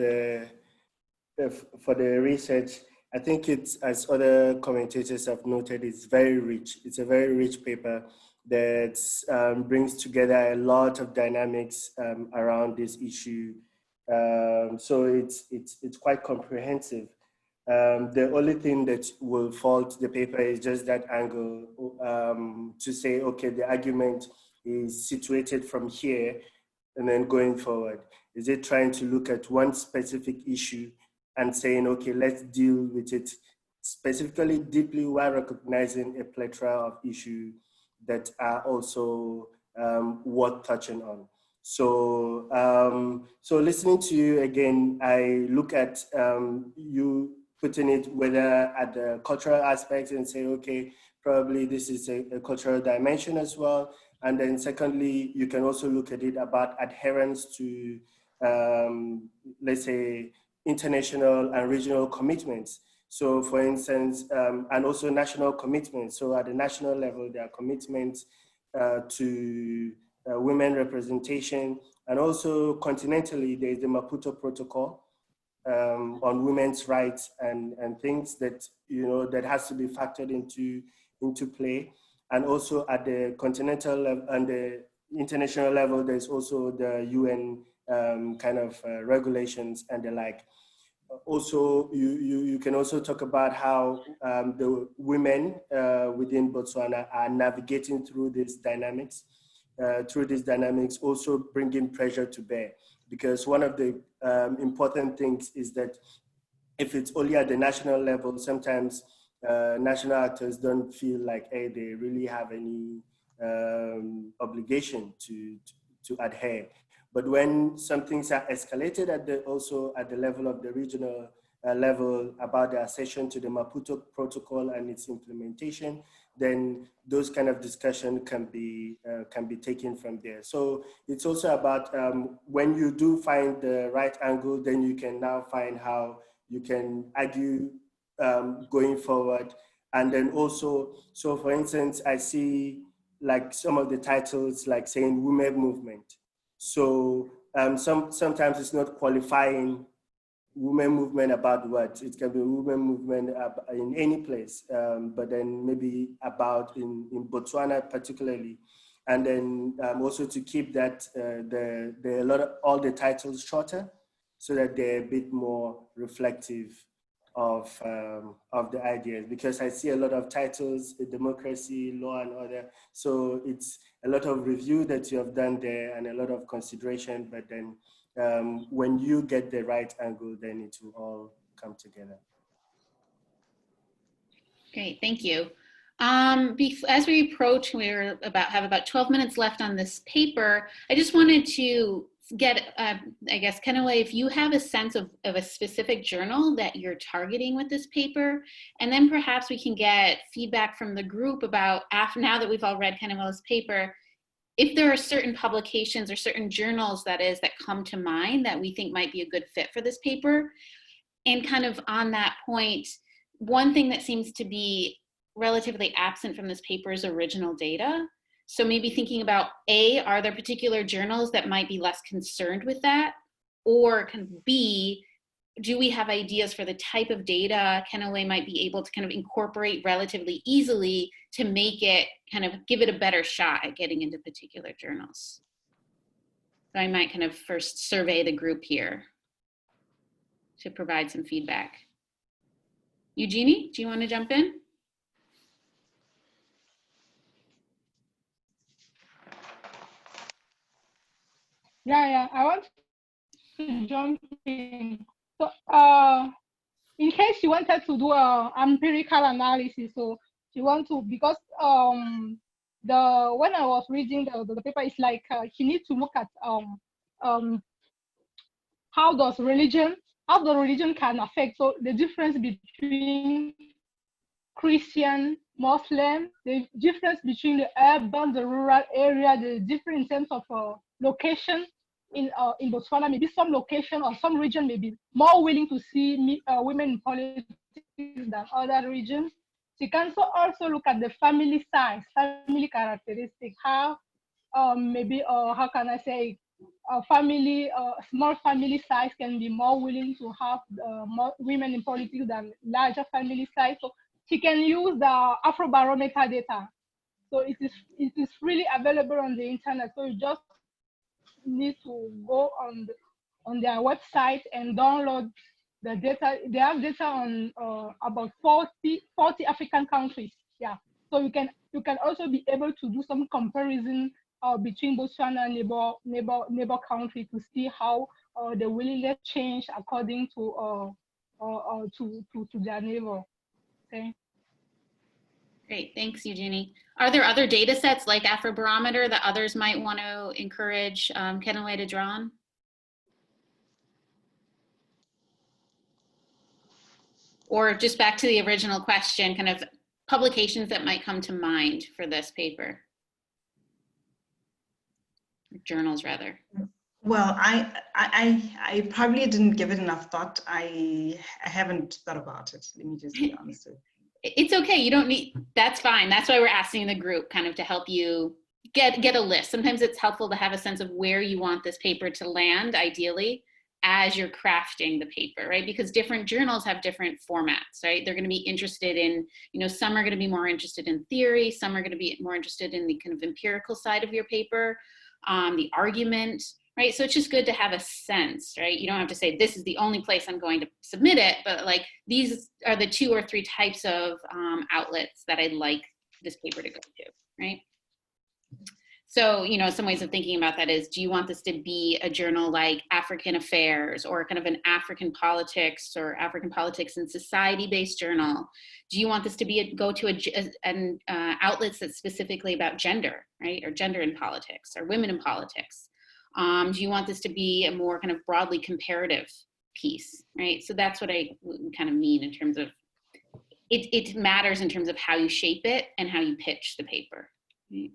the research. I think it's, as other commentators have noted, it's very rich. It's a very rich paper that brings together a lot of dynamics around this issue. So it's quite comprehensive. The only thing that will fault the paper is just that angle to say, okay, the argument is situated from here and then going forward. Is it trying to look at one specific issue and saying, okay, let's deal with it specifically deeply while recognizing a plethora of issues that are also worth touching on. So, so listening to you again, I look at you putting it whether at the cultural aspects and say, okay, probably this is a cultural dimension as well. And then secondly, you can also look at it about adherence to, let's say, international and regional commitments. So for instance, and also national commitments. So at the national level, there are commitments to women representation. And also continentally, there's the Maputo Protocol on women's rights and things that, you know, that has to be factored into play. And also at the continental level and the international level, there's also the UN kind of regulations and the like. Also, you can also talk about how the women within Botswana are navigating through these dynamics, also bringing pressure to bear. Because one of the important things is that if it's only at the national level, sometimes national actors don't feel like, hey, they really have any obligation to adhere. But when some things are escalated also at the level of the regional level about the accession to the Maputo Protocol and its implementation, then those kind of discussion can be taken from there. So it's also about when you do find the right angle, then you can now find how you can argue going forward. And then also, so for instance, I see like some of the titles like saying women movement. So sometimes it's not qualifying women movement about what. It can be women movement in any place, but then maybe about in Botswana particularly. And then also to keep that, all the titles shorter so that they're a bit more reflective of the ideas, because I see a lot of titles, democracy, law and order. So it's a lot of review that you have done there and a lot of consideration, but then when you get the right angle, then it will all come together. Great, thank you. As we approach, have about 12 minutes left on this paper. I just wanted to get, I guess, Keneilwe, if you have a sense of a specific journal that you're targeting with this paper, and then perhaps we can get feedback from the group about, now that we've all read Keneilwe's paper, if there are certain publications or certain journals that come to mind that we think might be a good fit for this paper. And kind of on that point, one thing that seems to be relatively absent from this paper is original data. So maybe thinking about are there particular journals that might be less concerned with that? Or B, do we have ideas for the type of data Keneilwe might be able to kind of incorporate relatively easily to make it kind of give it a better shot at getting into particular journals? So I might kind of first survey the group here to provide some feedback. Eugenie, do you want to jump in? Yeah, I want to jump in. So, in case you wanted to do an empirical analysis, so you want to, because when I was reading the paper, it's like you need to look at how the religion can affect. So the difference between Christian, Muslim, the difference between the urban, the rural area, the difference in terms of location in Botswana. Maybe some location or some region may be more willing to see women in politics than other regions. So you can also look at the family size, family characteristic, how maybe, how can I say, small family size can be more willing to have more women in politics than larger family size. So she can use the Afrobarometer data. So it is freely available on the internet. So you just need to go on their website and download the data. They have data on about 40 African countries. Yeah. So you can also be able to do some comparison between Botswana and neighbor country to see how the willingness change according to their neighbor. Okay. Great, thanks, Eugenie. Are there other data sets like Afrobarometer that others might want to encourage Keneilwe to draw on? Or just back to the original question, kind of publications that might come to mind for this paper? Journals, rather. Well, I probably didn't give it enough thought. I haven't thought about it. Let me just be honest with you. It's okay. You don't need, that's fine. That's why we're asking the group kind of to help you get a list. Sometimes it's helpful to have a sense of where you want this paper to land, ideally, as you're crafting the paper, right? Because different journals have different formats, right? They're going to be interested in, some are going to be more interested in theory. Some are going to be more interested in the kind of empirical side of your paper, the argument, right? So it's just good to have a sense, right? You don't have to say, this is the only place I'm going to submit it, but like, these are the 2 or 3 types of outlets that I'd like this paper to go to, right? So, some ways of thinking about that is, do you want this to be a journal like African Affairs or kind of an African politics or African politics and society-based journal? Do you want this to be go to an outlets that's specifically about gender, right? Or gender in politics or women in politics? Do you want this to be a more kind of broadly comparative piece, right? So that's what I kind of mean in terms of, it matters in terms of how you shape it and how you pitch the paper. Right?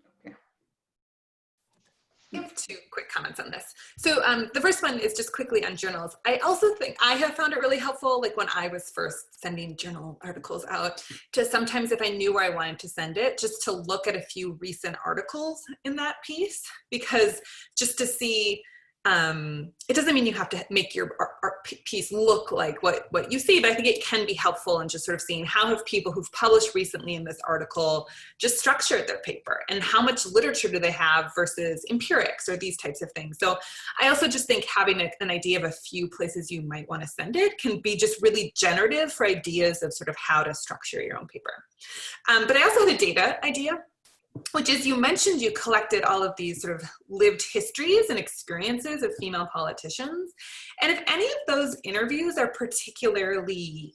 I have 2 quick comments on this. So the first one is just quickly on journals. I also think I have found it really helpful, like when I was first sending journal articles out, to sometimes if I knew where I wanted to send it, just to look at a few recent articles in that piece, because just to see, it doesn't mean you have to make your piece look like what you see, but I think it can be helpful in just sort of seeing how have people who've published recently in this article just structured their paper, and how much literature do they have versus empirics or these types of things. So I also just think having an idea of a few places you might want to send it can be just really generative for ideas of sort of how to structure your own paper. But I also had a data idea, which is, you mentioned you collected all of these sort of lived histories and experiences of female politicians. And if any of those interviews are particularly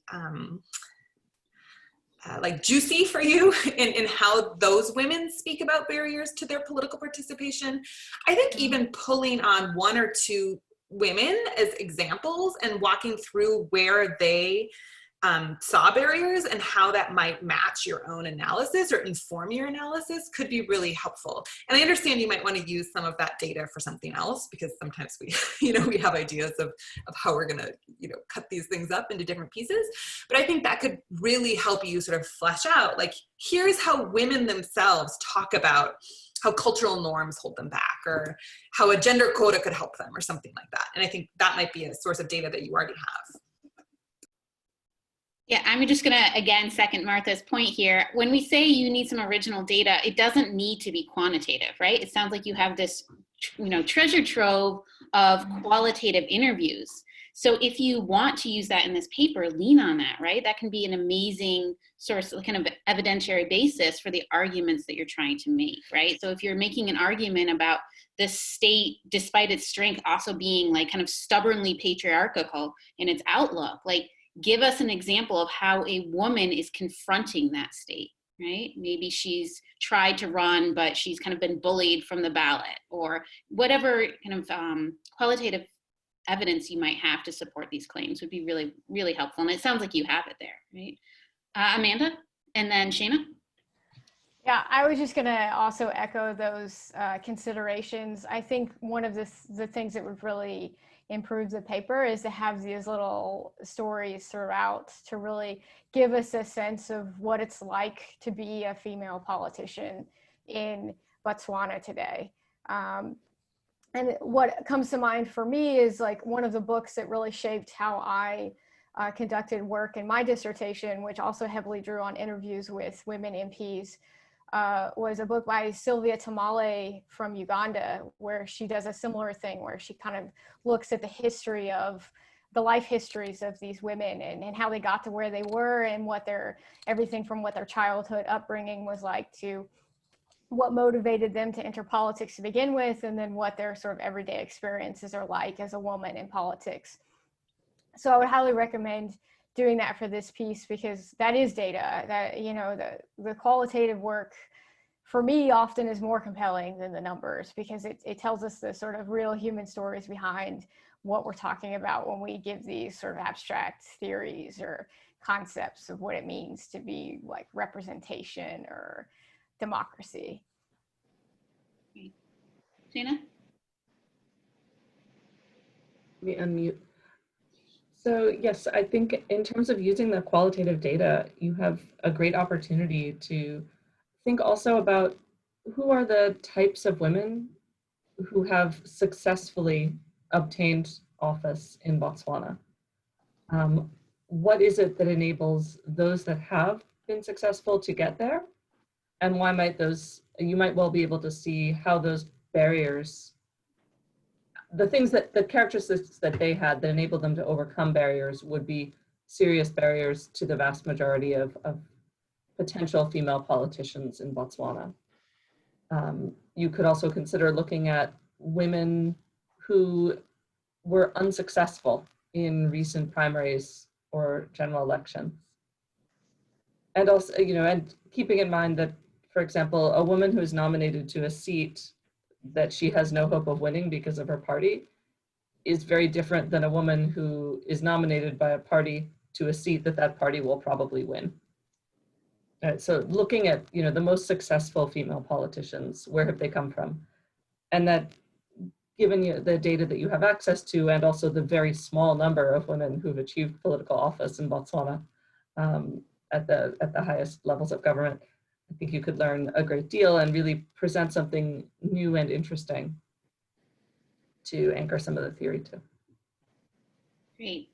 like juicy for you in how those women speak about barriers to their political participation, I think even pulling on 1 or 2 women as examples and walking through where they saw barriers and how that might match your own analysis or inform your analysis could be really helpful. And I understand you might want to use some of that data for something else, because sometimes we, we have ideas of how we're going to, cut these things up into different pieces. But I think that could really help you sort of flesh out, like, here's how women themselves talk about how cultural norms hold them back, or how a gender quota could help them, or something like that. And I think that might be a source of data that you already have. Yeah, I'm just gonna, again, second Martha's point here. When we say you need some original data, it doesn't need to be quantitative, right? It sounds like you have this, treasure trove of qualitative interviews. So if you want to use that in this paper, lean on that, right? That can be an amazing source, kind of evidentiary basis for the arguments that you're trying to make, right? So if you're making an argument about the state, despite its strength, also being like kind of stubbornly patriarchal in its outlook, like, give us an example of how a woman is confronting that state, right? Maybe she's tried to run, but she's kind of been bullied from the ballot, or whatever kind of qualitative evidence you might have to support these claims would be really, really helpful. And it sounds like you have it there, right? Amanda, and then Shana. Yeah, I was just going to also echo those considerations. I think one of the things that would really improve the paper is to have these little stories throughout to really give us a sense of what it's like to be a female politician in Botswana today. And what comes to mind for me is like one of the books that really shaped how I conducted work in my dissertation, which also heavily drew on interviews with women MPs, was a book by Sylvia Tamale from Uganda, where she does a similar thing, where she kind of looks at the history of the life histories of these women and how they got to where they were, and what everything from what their childhood upbringing was like to what motivated them to enter politics to begin with, and then what their sort of everyday experiences are like as a woman in politics. So I would highly recommend doing that for this piece, because that is data that, you know, the qualitative work for me often is more compelling than the numbers, because it tells us the sort of real human stories behind what we're talking about when we give these sort of abstract theories or concepts of what it means to be like representation or democracy. Shana? Let me unmute. So yes, I think in terms of using the qualitative data, you have a great opportunity to think also about who are the types of women who have successfully obtained office in Botswana. What is it that enables those that have been successful to get there? And why might you might well be able to see how those barriers, the characteristics that they had that enabled them to overcome barriers would be serious barriers to the vast majority of potential female politicians in Botswana. You could also consider looking at women who were unsuccessful in recent primaries or general elections. And also, you know, and keeping in mind that, for example, a woman who is nominated to a seat that she has no hope of winning because of her party is very different than a woman who is nominated by a party to a seat that party will probably win. So looking at, you know, the most successful female politicians, where have they come from? And that, given you the data that you have access to, and also the very small number of women who've achieved political office in Botswana at the highest levels of government, I think you could learn a great deal and really present something new and interesting to anchor some of the theory to. Great.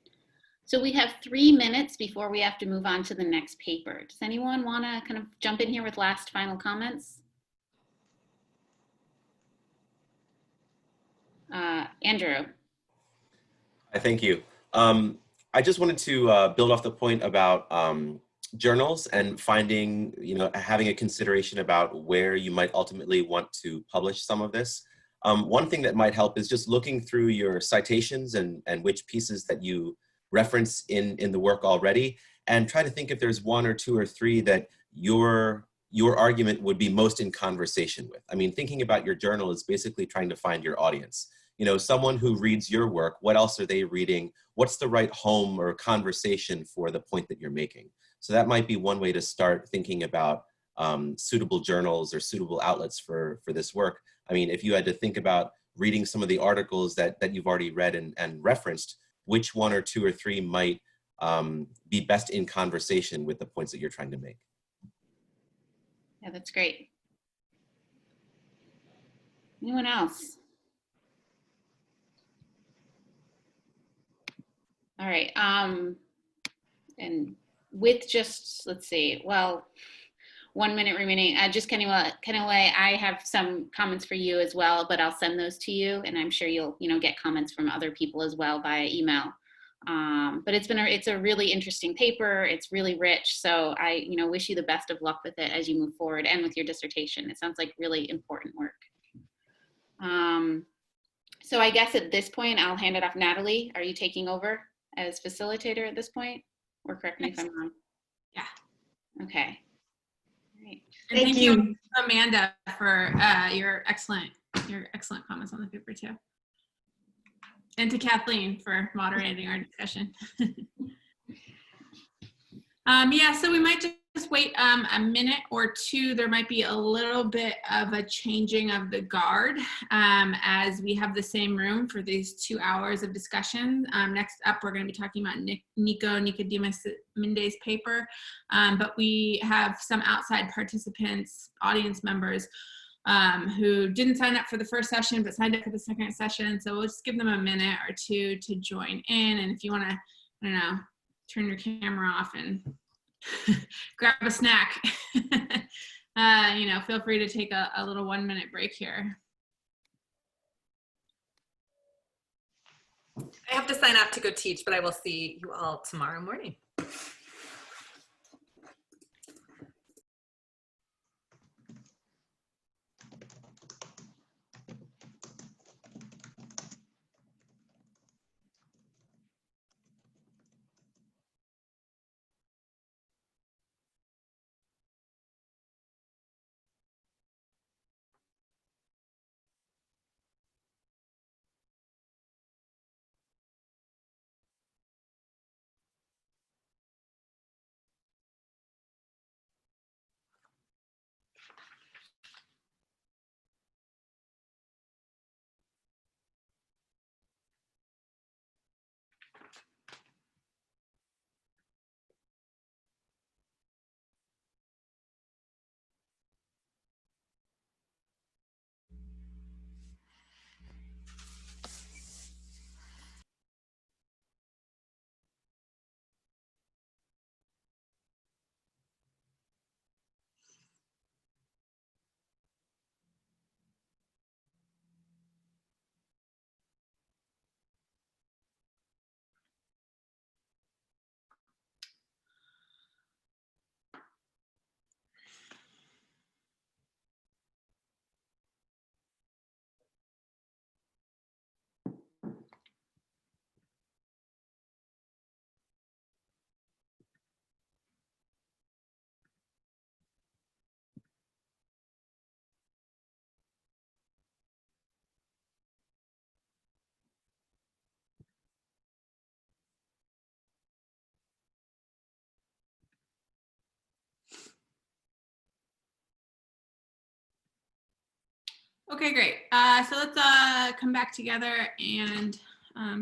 So we have 3 minutes before we have to move on to the next paper. Does anyone want to kind of jump in here with last final comments? Andrew. Thank you. I just wanted to build off the point about journals and finding, you know, having a consideration about where you might ultimately want to publish some of this. One thing that might help is just looking through your citations and which pieces that you reference in the work already, and try to think if there's 1 or 2 or 3 that your argument would be most in conversation with. I mean, thinking about your journal is basically trying to find your audience. You know, someone who reads your work, what else are they reading? What's the right home or conversation for the point that you're making? So that might be one way to start thinking about suitable journals or suitable outlets for this work. I mean, if you had to think about reading some of the articles that you've already read and referenced, which 1 or 2 or 3 might be best in conversation with the points that you're trying to make? Yeah, that's great. Anyone else? All right, and with just, let's see, well, 1 minute remaining, just Keneilwe, I have some comments for you as well, but I'll send those to you, and I'm sure you'll, you know, get comments from other people as well via email. But it's a really interesting paper. It's really rich. So I, you know, wish you the best of luck with it as you move forward and with your dissertation. It sounds like really important work. So I guess at this point, I'll hand it off. Natalie, are you taking over as facilitator at this point? Or correct me if I'm wrong. Yeah. Okay. Great. And thank you, Amanda, for your excellent comments on the paper too. And to Kathleen for moderating our discussion. Yeah, so we might just wait a minute or 2. There might be a little bit of a changing of the guard as we have the same room for these 2 hours of discussion. Next up, we're going to be talking about Nicodemus Minde's paper, but we have some outside participants, audience members, who didn't sign up for the first session but signed up for the second session. So we'll just give them a minute or two to join in. And if you want to, I don't know, turn your camera off and grab a snack, you know, feel free to take a little 1 minute break here. I have to sign off to go teach, but I will see you all tomorrow morning. Okay, great. So let's come back together, and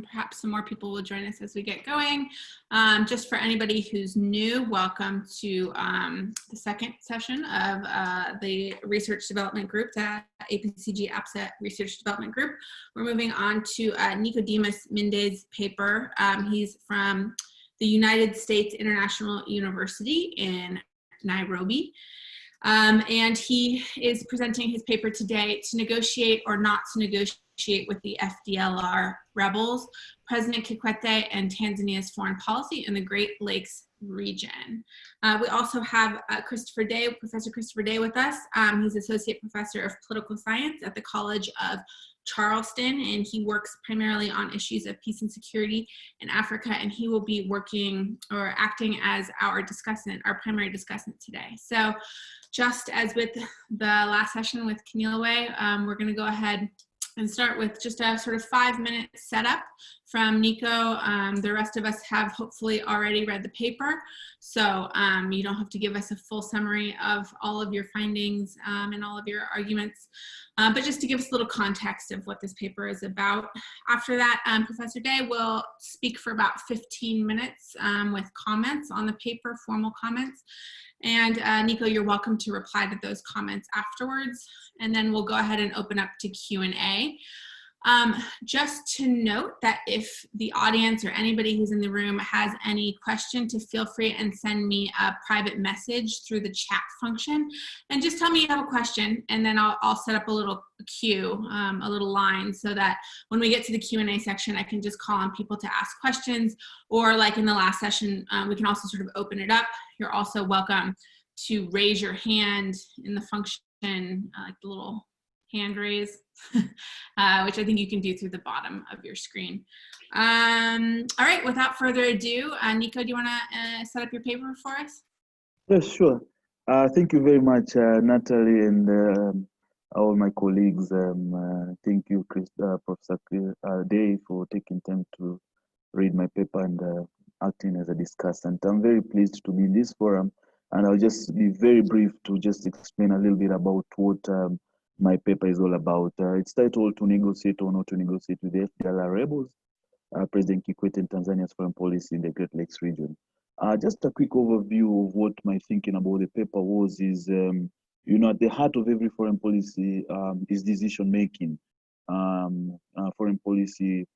perhaps some more people will join us as we get going. Just for anybody who's new, welcome to the second session of the Research Development Group, the APCG-APSA Research Development Group. We're moving on to Nicodemus Minde's paper. He's from the United States International University in Nairobi. And he is presenting his paper today, To Negotiate or Not to Negotiate with the FDLR Rebels, President Kikwete and Tanzania's Foreign Policy in the Great Lakes Region. We also have Christopher Day, Professor Christopher Day with us. He's Associate Professor of Political Science at the College of Charleston, and he works primarily on issues of peace and security in Africa, and he will be working or acting as our discussant, our primary discussant today. So just as with the last session with Keneilwe, we're going to go ahead and start with just a sort of 5-minute setup from Nico. The rest of us have hopefully already read the paper, so you don't have to give us a full summary of all of your findings and all of your arguments, but just to give us a little context of what this paper is about. After that, Professor Day will speak for about 15 minutes with comments on the paper, formal comments. And Nico, you're welcome to reply to those comments afterwards. And then we'll go ahead and open up to Q&A. Just to note that if the audience or anybody who's in the room has any question, to feel free and send me a private message through the chat function. And just tell me you have a question, and then I'll set up a little queue, a little line, so that when we get to the Q&A section, I can just call on people to ask questions. Or like in the last session, we can also sort of open it up. You're also welcome to raise your hand in the function, like the little hand raise, which I think you can do through the bottom of your screen. All right, without further ado, Nico, do you want to set up your paper for us? Yes, sure. Thank you very much, Natalie, and all my colleagues. Thank you, Professor Day, for taking time to read my paper and acting as a discussant. I'm very pleased to be in this forum, and I'll just be very brief to just explain a little bit about what my paper is all about. It's titled To Negotiate or Not to Negotiate with the FDLR Rebels, President Kikwete and Tanzania's Foreign Policy in the Great Lakes Region. Just a quick overview of what my thinking about the paper was is you know, at the heart of every foreign policy is decision making. Foreign policy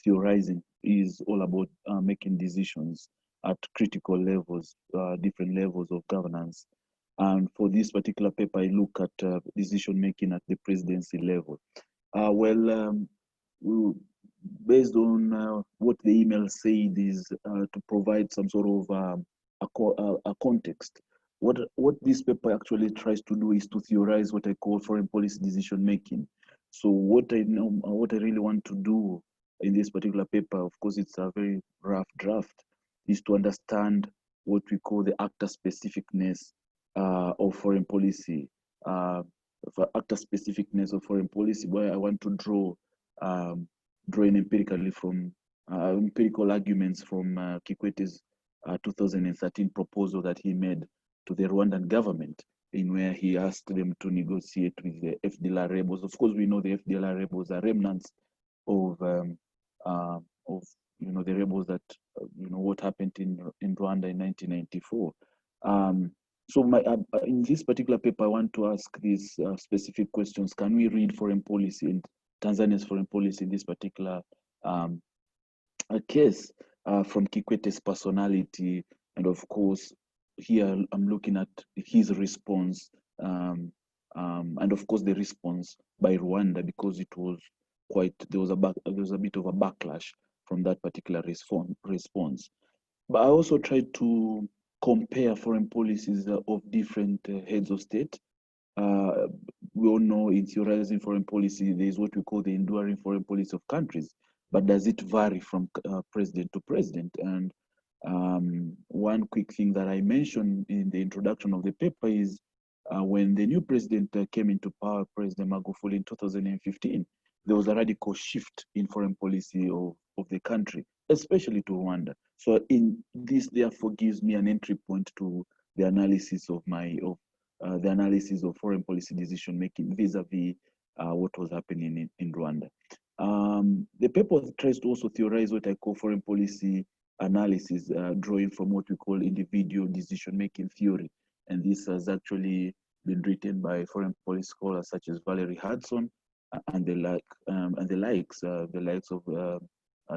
theorizing is all about making decisions at critical levels, different levels of governance. And for this particular paper, I look at decision making at the presidency level. Based on what the email said is to provide some sort of a context. What this paper actually tries to do is to theorize what I call foreign policy decision making. So what I really want to do in this particular paper, of course, it's a very rough draft, is to understand what we call the actor specificness of foreign policy. For actor specificness of foreign policy, where I want to draw in empirically from empirical arguments from Kikwete's 2013 proposal that he made to the Rwandan government, in where he asked them to negotiate with the FDLR rebels. Of course, we know the FDLR rebels are remnants of you know, the rebels that you know what happened in Rwanda in 1994. So in this particular paper, I want to ask these specific questions. Can we read foreign policy and Tanzania's foreign policy in this particular case from Kikwete's personality? And of course, here I'm looking at his response and of course the response by Rwanda, because it was quite, there was a bit of a backlash from that particular response. But I also tried to compare foreign policies of different heads of state. We all know in theorizing foreign policy, there is what we call the enduring foreign policy of countries, but does it vary from president to president? And one quick thing that I mentioned in the introduction of the paper is when the new president came into power, President Magufuli, in 2015, there was a radical shift in foreign policy of the country, especially to Rwanda. So in this, therefore, gives me an entry point to the analysis of foreign policy decision making vis-a-vis what was happening in Rwanda. The paper tries to also theorize what I call foreign policy analysis, drawing from what we call individual decision making theory, and this has actually been written by foreign policy scholars such as Valerie Hudson and the likes of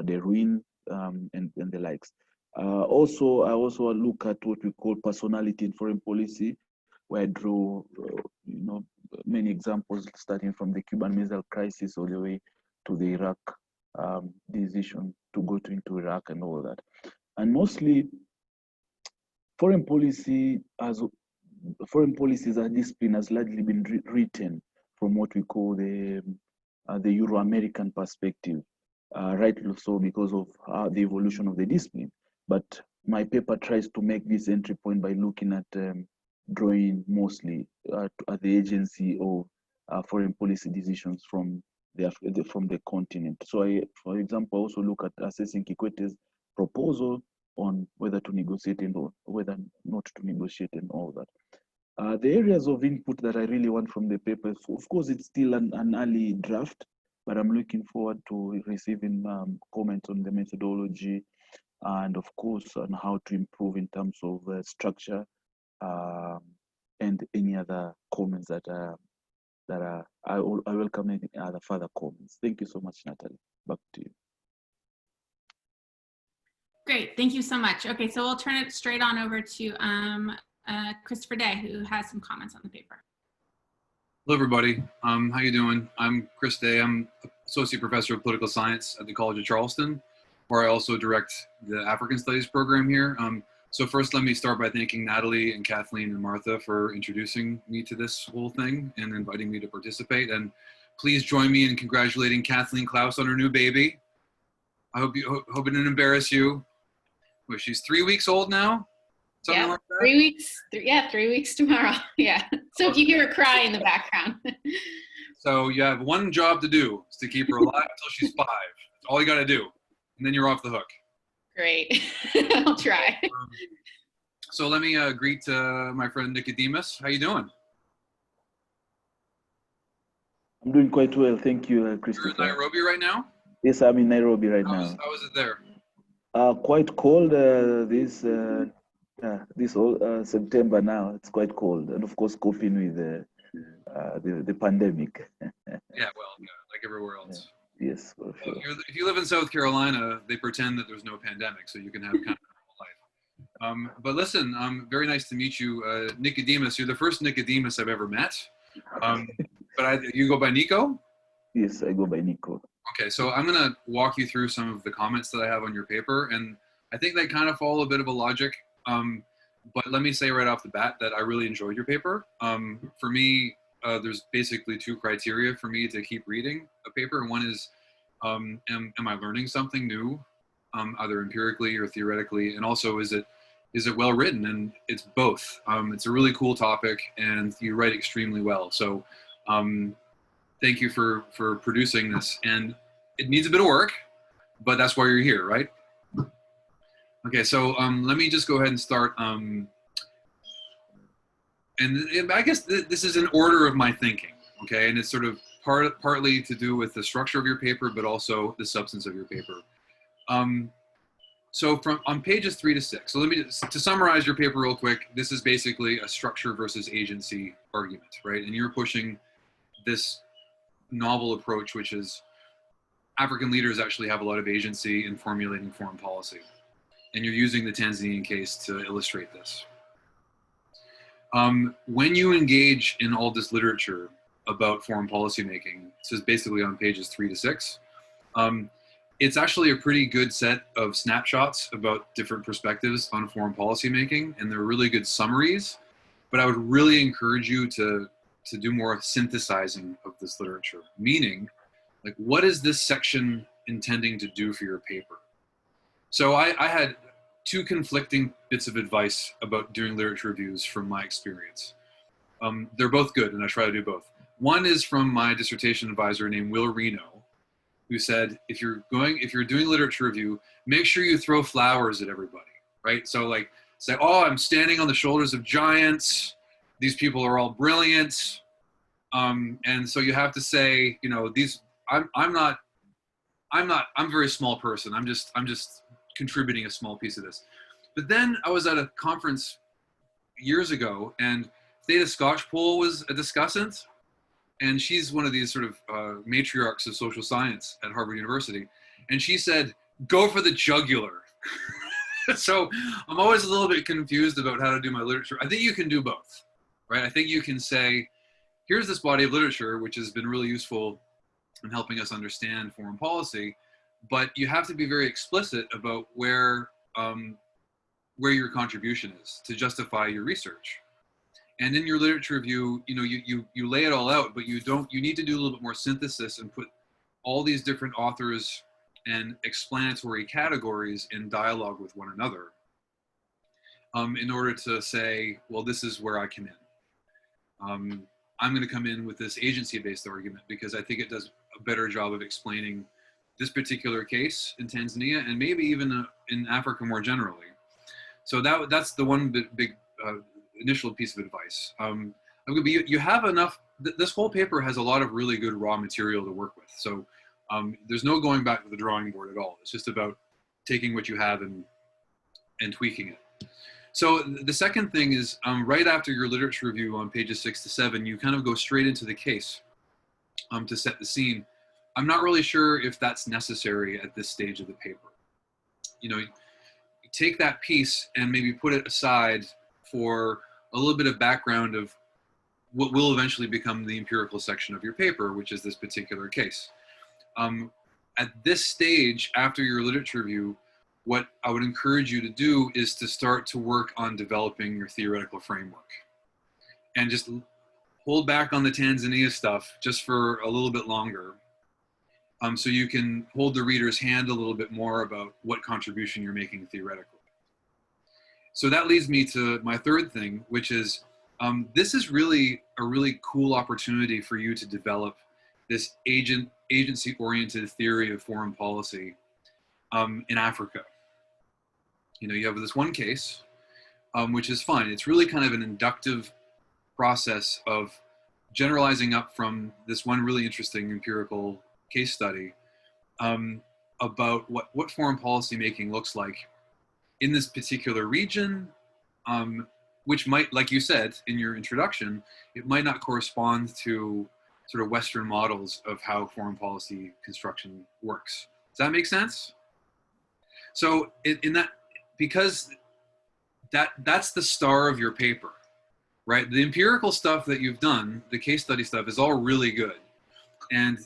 De Ruin and the likes. I also look at what we call personality in foreign policy, where I draw many examples starting from the Cuban Missile Crisis all the way to the Iraq decision to go into Iraq and all that. And mostly foreign policy as a discipline has largely been written from what we call the Euro-American perspective, rightly so because of the evolution of the discipline. But my paper tries to make this entry point by looking at drawing mostly at the agency of foreign policy decisions from the continent. So I, for example, also look at assessing Kikwete's proposal on whether to negotiate and whether not to negotiate and all that. The areas of input that I really want from the paper, of course, it's still an early draft, but I'm looking forward to receiving comments on the methodology and, of course, on how to improve in terms of structure and any other comments that I welcome any other further comments. Thank you so much, Natalie. Back to you. Great, thank you so much. Okay, so we'll turn it straight on over to Christopher Day, who has some comments on the paper. Hello, everybody. How you doing? I'm Chris Day. I'm Associate Professor of Political Science at the College of Charleston, where I also direct the African Studies program here. So first, let me start by thanking Natalie and Kathleen and Martha for introducing me to this whole thing and inviting me to participate. And please join me in congratulating Kathleen Klaus on her new baby. I hope it didn't embarrass you. Well, she's 3 weeks old now? Something like that? 3 weeks. 3 weeks tomorrow. Yeah. So if you hear her cry in the background. So you have one job to do, is to keep her alive until she's 5. That's all you got to do. And then you're off the hook. Great. I'll try. So let me greet my friend Nicodemus. How you doing? I'm doing quite well. Thank you, Christopher. You're in Nairobi right now? Yes, I'm in Nairobi right now. How is it there? Quite cold. This This whole September now, it's quite cold, and of course, coping with the pandemic. Yeah, well, yeah, like everywhere else. Yes, for sure. If you live in South Carolina, they pretend that there's no pandemic, so you can have kind of a normal life. But listen, very nice to meet you, Nicodemus. You're the first Nicodemus I've ever met. But you go by Nico? Yes, I go by Nico. Okay, so I'm going to walk you through some of the comments that I have on your paper, and I think they kind of follow a bit of a logic. But let me say right off the bat that I really enjoyed your paper. For me, there's basically two criteria for me to keep reading a paper. And one is, am I learning something new, either empirically or theoretically? And also, is it well written? And it's both. It's a really cool topic, and you write extremely well. So thank you for producing this. And it needs a bit of work, but that's why you're here, right? Okay, so let me just go ahead and start. And I guess this is an order of my thinking, okay? And it's sort of partly to do with the structure of your paper, but also the substance of your paper. So on pages 3 to 6, so let me just, to summarize your paper real quick, this is basically a structure versus agency argument, right? And you're pushing this novel approach, which is African leaders actually have a lot of agency in formulating foreign policy. And you're using the Tanzanian case to illustrate this. When you engage in all this literature about foreign policy making, this is basically on pages 3 to 6, it's actually a pretty good set of snapshots about different perspectives on foreign policy making, and they're really good summaries. But I would really encourage you to do more synthesizing of this literature, meaning, like, what is this section intending to do for your paper? So I had two conflicting bits of advice about doing literature reviews from my experience. They're both good, and I try to do both. One is from my dissertation advisor named Will Reno, who said, if you're doing literature review, make sure you throw flowers at everybody, right? So like, say, oh, I'm standing on the shoulders of giants. These people are all brilliant. And so you have to say, you know, I'm a very small person. I'm just contributing a small piece of this. But then I was at a conference years ago, and Theda Scotchpole was a discussant, and she's one of these sort of matriarchs of social science at Harvard University. And she said, go for the jugular. So I'm always a little bit confused about how to do my literature. I think you can do both, right? I think you can say, here's this body of literature, which has been really useful in helping us understand foreign policy, but you have to be very explicit about where your contribution is to justify your research. And in your literature review, you know, you lay it all out, but you need to do a little bit more synthesis and put all these different authors and explanatory categories in dialogue with one another in order to say, well, this is where I come in. I'm going to come in with this agency-based argument because I think it does a better job of explaining this particular case in Tanzania and maybe even in Africa more generally. So that's the one big initial piece of advice. You have enough, this whole paper has a lot of really good raw material to work with. So there's no going back to the drawing board at all. It's just about taking what you have and tweaking it. So the second thing is right after your literature review on pages 6 to 7, you kind of go straight into the case to set the scene. I'm not really sure if that's necessary at this stage of the paper. You know, take that piece and maybe put it aside for a little bit of background of what will eventually become the empirical section of your paper, which is this particular case. At this stage, after your literature review, what I would encourage you to do is to start to work on developing your theoretical framework. And just hold back on the Tanzania stuff just for a little bit longer. So you can hold the reader's hand a little bit more about what contribution you're making theoretically. So that leads me to my third thing, which is this is really a really cool opportunity for you to develop this agency-oriented theory of foreign policy in Africa. You know, you have this one case, which is fine. It's really kind of an inductive process of generalizing up from this one really interesting empirical case study about what foreign policy making looks like in this particular region which might, like you said in your introduction, it might not correspond to sort of Western models of how foreign policy construction works. Does that make sense? So in that, because that's the star of your paper, right? The empirical stuff that you've done, the case study stuff, is all really good. And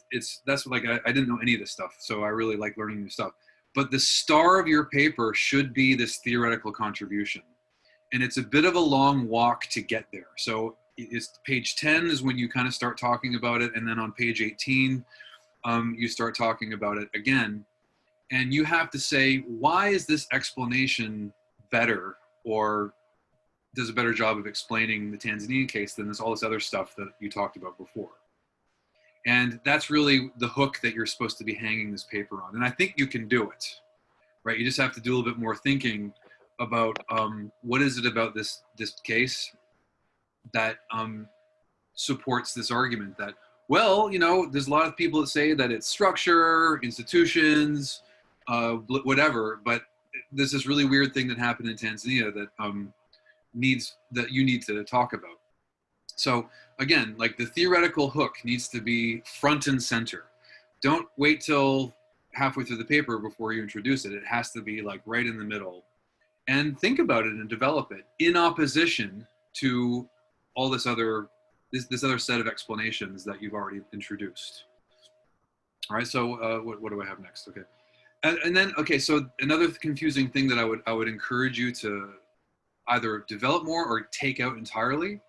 that's like, I didn't know any of this stuff, so I really like learning new stuff. But the star of your paper should be this theoretical contribution. And it's a bit of a long walk to get there. So it's page 10 is when you kind of start talking about it. And then on page 18, you start talking about it again. And you have to say, why is this explanation better, or does a better job of explaining the Tanzanian case than all this other stuff that you talked about before? And that's really the hook that you're supposed to be hanging this paper on. And I think you can do it, right? You just have to do a little bit more thinking about what is it about this case that supports this argument that, well, you know, there's a lot of people that say that it's structure, institutions, whatever, but there's this really weird thing that happened in Tanzania that you need to talk about. So again, like the theoretical hook needs to be front and center. Don't wait till halfway through the paper before you introduce it. It has to be like right in the middle. And think about it and develop it in opposition to all this other set of explanations that you've already introduced. All right, so what do I have next? Okay. And then, okay, so another confusing thing that I would encourage you to either develop more or take out entirely,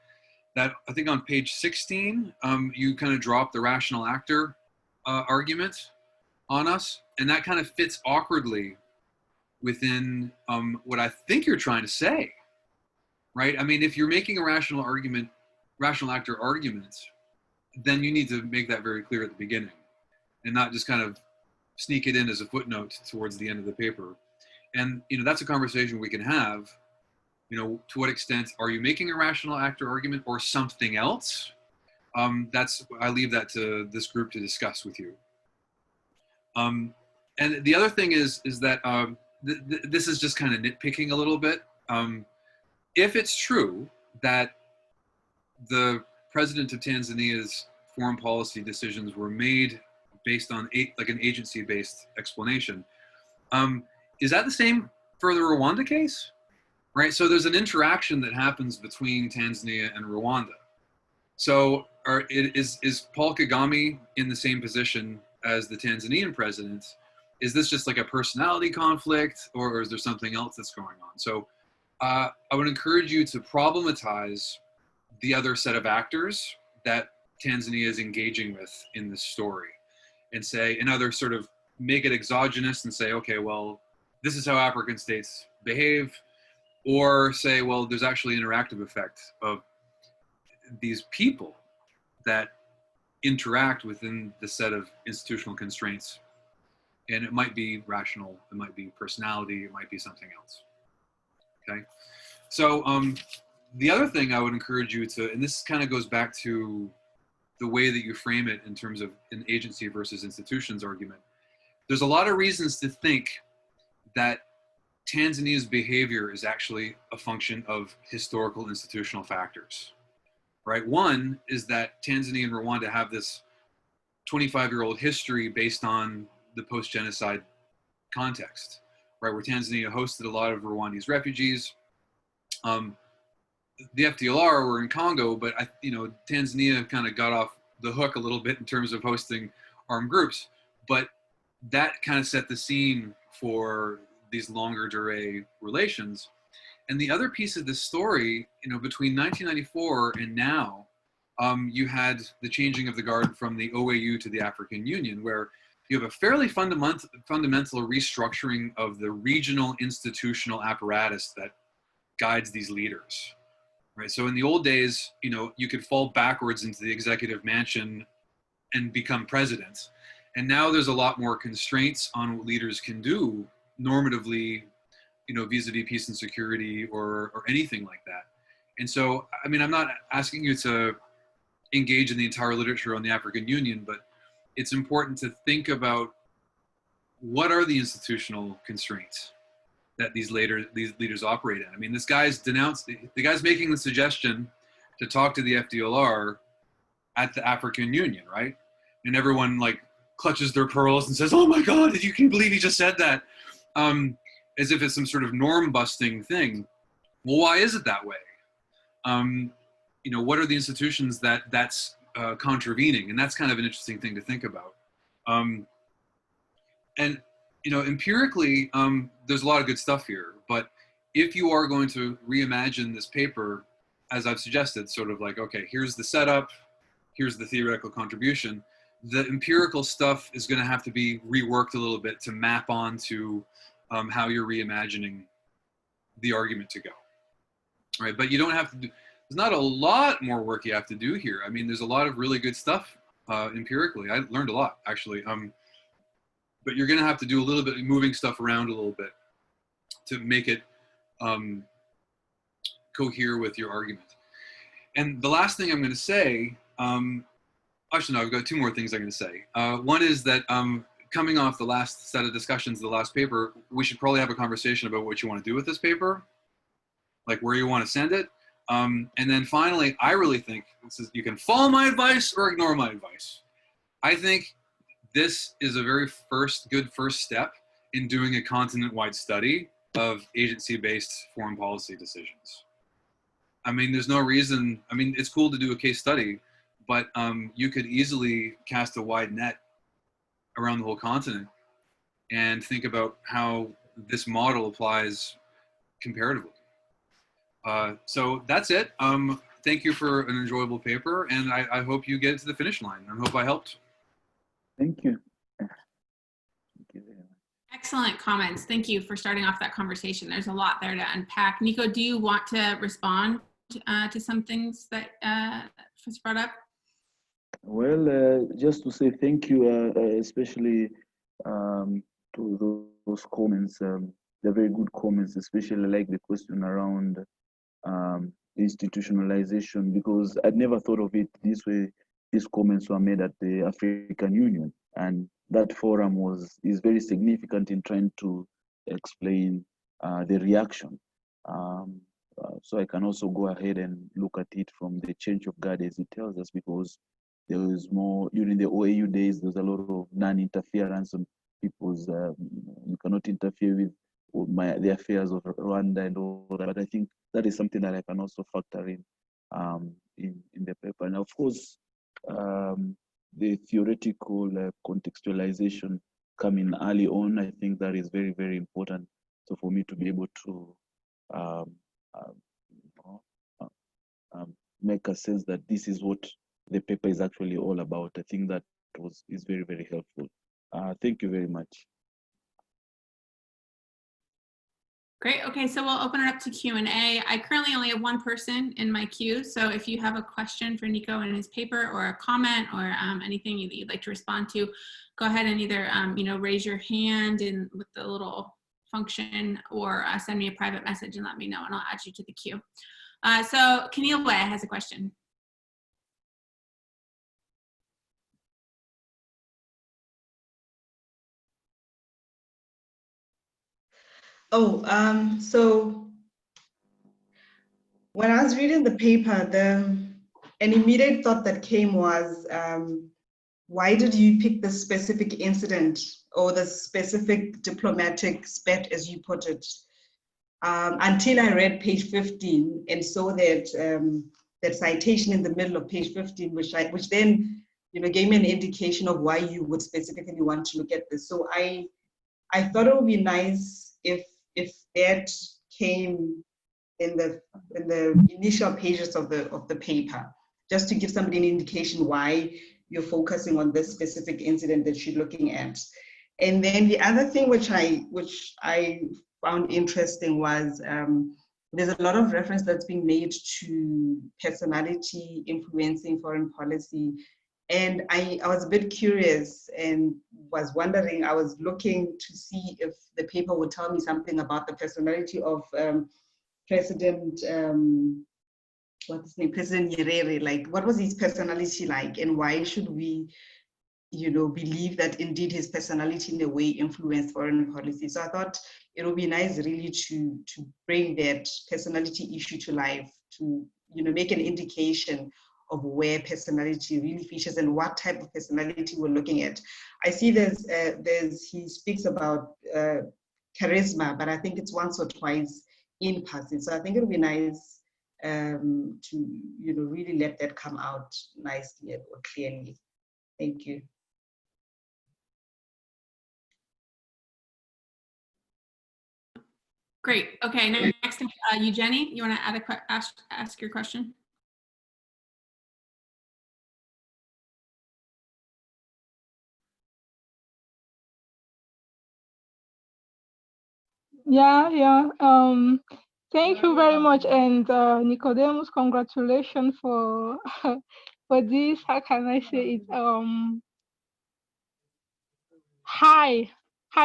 that I think on page 16, you kind of drop the rational actor argument on us, and that kind of fits awkwardly within what I think you're trying to say, right? I mean, if you're making a rational actor argument, then you need to make that very clear at the beginning and not just kind of sneak it in as a footnote towards the end of the paper. And, you know, that's a conversation we can have. You know, to what extent are you making a rational actor argument or something else? I leave that to this group to discuss with you. And the other thing is that this is just kind of nitpicking a little bit. If it's true that the president of Tanzania's foreign policy decisions were made based on like an agency-based explanation, is that the same for the Rwanda case? Right, so there's an interaction that happens between Tanzania and Rwanda. So is Paul Kagame in the same position as the Tanzanian president? Is this just like a personality conflict, or is there something else that's going on? So I would encourage you to problematize the other set of actors that Tanzania is engaging with in this story, and say, and either sort of make it exogenous and say, okay, well, this is how African states behave, or say, well, there's actually an interactive effect of these people that interact within the set of institutional constraints. And it might be rational, it might be personality, it might be something else. Okay. So the other thing I would encourage you to, and this kind of goes back to the way that you frame it in terms of an agency versus institutions argument. There's a lot of reasons to think that Tanzania's behavior is actually a function of historical institutional factors, right? One is that Tanzania and Rwanda have this 25-year-old history based on the post-genocide context, right? Where Tanzania hosted a lot of Rwandese refugees. The FDLR were in Congo, but Tanzania kind of got off the hook a little bit in terms of hosting armed groups, but that kind of set the scene for these longer durée relations. And the other piece of this story, between 1994 and now, you had the changing of the guard from the OAU to the African Union, where you have a fairly fundamental restructuring of the regional institutional apparatus that guides these leaders, right? So in the old days, you could fall backwards into the executive mansion and become president. And now there's a lot more constraints on what leaders can do normatively, vis-a-vis peace and security or anything like that. And so, I mean, I'm not asking you to engage in the entire literature on the African Union, but it's important to think about what are the institutional constraints, that these leaders operate in. I mean, this guy's denounced, the guy's making the suggestion to talk to the FDLR at the African Union, right? And everyone like clutches their pearls and says, "Oh my God, you can believe he just said that," as if it's some sort of norm-busting thing. Well, why is it that way? You know, what are the institutions that's contravening? And that's kind of an interesting thing to think about. And you know, empirically, there's a lot of good stuff here. But if you are going to reimagine this paper, as I've suggested, sort of like, okay, here's the setup, here's the theoretical contribution, the empirical stuff is going to have to be reworked a little bit to map onto how you're reimagining the argument to go. Right? But you don't have to do, there's not a lot more work you have to do here. I mean, there's a lot of really good stuff empirically. I learned a lot, actually. But you're going to have to do a little bit of moving stuff around a little bit to make it cohere with your argument. And the last thing I'm going to say, actually, no, I've got two more things I'm going to say. One is that coming off the last set of discussions, the last paper, we should probably have a conversation about what you want to do with this paper, like where you want to send it. And then finally, I really think this is, you can follow my advice or ignore my advice. I think this is a very good first step in doing a continent-wide study of agency-based foreign policy decisions. I mean, there's no reason, I mean, it's cool to do a case study, but you could easily cast a wide net around the whole continent and think about how this model applies comparatively. So that's it. Thank you for an enjoyable paper, and I hope you get to the finish line. I hope I helped. Thank you. Excellent comments. Thank you for starting off that conversation. There's a lot there to unpack. Nico, do you want to respond to some things that was brought up? Well, just to say thank you, especially to those comments. They're very good comments, especially like the question around institutionalization, because I'd never thought of it this way. These comments were made at the African Union, and that forum is very significant in trying to explain the reaction. So I can also go ahead and look at it from the change of guard as it tells us, because there was more, during the OAU days, there's a lot of non-interference on people's, you cannot interfere with the affairs of Rwanda and all that. But I think that is something that I can also factor in the paper. And of course, the theoretical contextualization coming early on, I think that is very, very important. So for me to be able to make a sense that this is what the paper is actually all about, I think that is very, very helpful. Thank you very much. Great. Okay, so we'll open it up to Q&A. I currently only have one person in my queue, so if you have a question for Nico and his paper, or a comment, or anything that you'd like to respond to, go ahead and either raise your hand with the little function, or send me a private message and let me know, and I'll add you to the queue. So Keneilwe has a question. Oh, so when I was reading the paper, an immediate thought that came was, why did you pick this specific incident or the specific diplomatic spat, as you put it? Until I read page 15 and saw that that citation in the middle of page 15, which then gave me an indication of why you would specifically want to look at this. So I thought it would be nice if that came in the initial pages of the paper, just to give somebody an indication why you're focusing on this specific incident that you're looking at. And then the other thing which I found interesting was there's a lot of reference that's being made to personality influencing foreign policy. And I was a bit curious and was wondering, I was looking to see if the paper would tell me something about the personality of President, what's his name, President Nyerere. Like, what was his personality like, and why should we believe that indeed his personality in a way influenced foreign policy. So I thought it would be nice really to bring that personality issue to life, to make an indication of where personality really features and what type of personality we're looking at. I see he speaks about charisma, but I think it's once or twice in passing. So I think it would be nice to really let that come out nicely or clearly. Thank you. Great. Okay. Next, Eugenie, you want to ask your question? Yeah. Thank you very much, and Nicodemus, congratulations for for this. How can I say it? High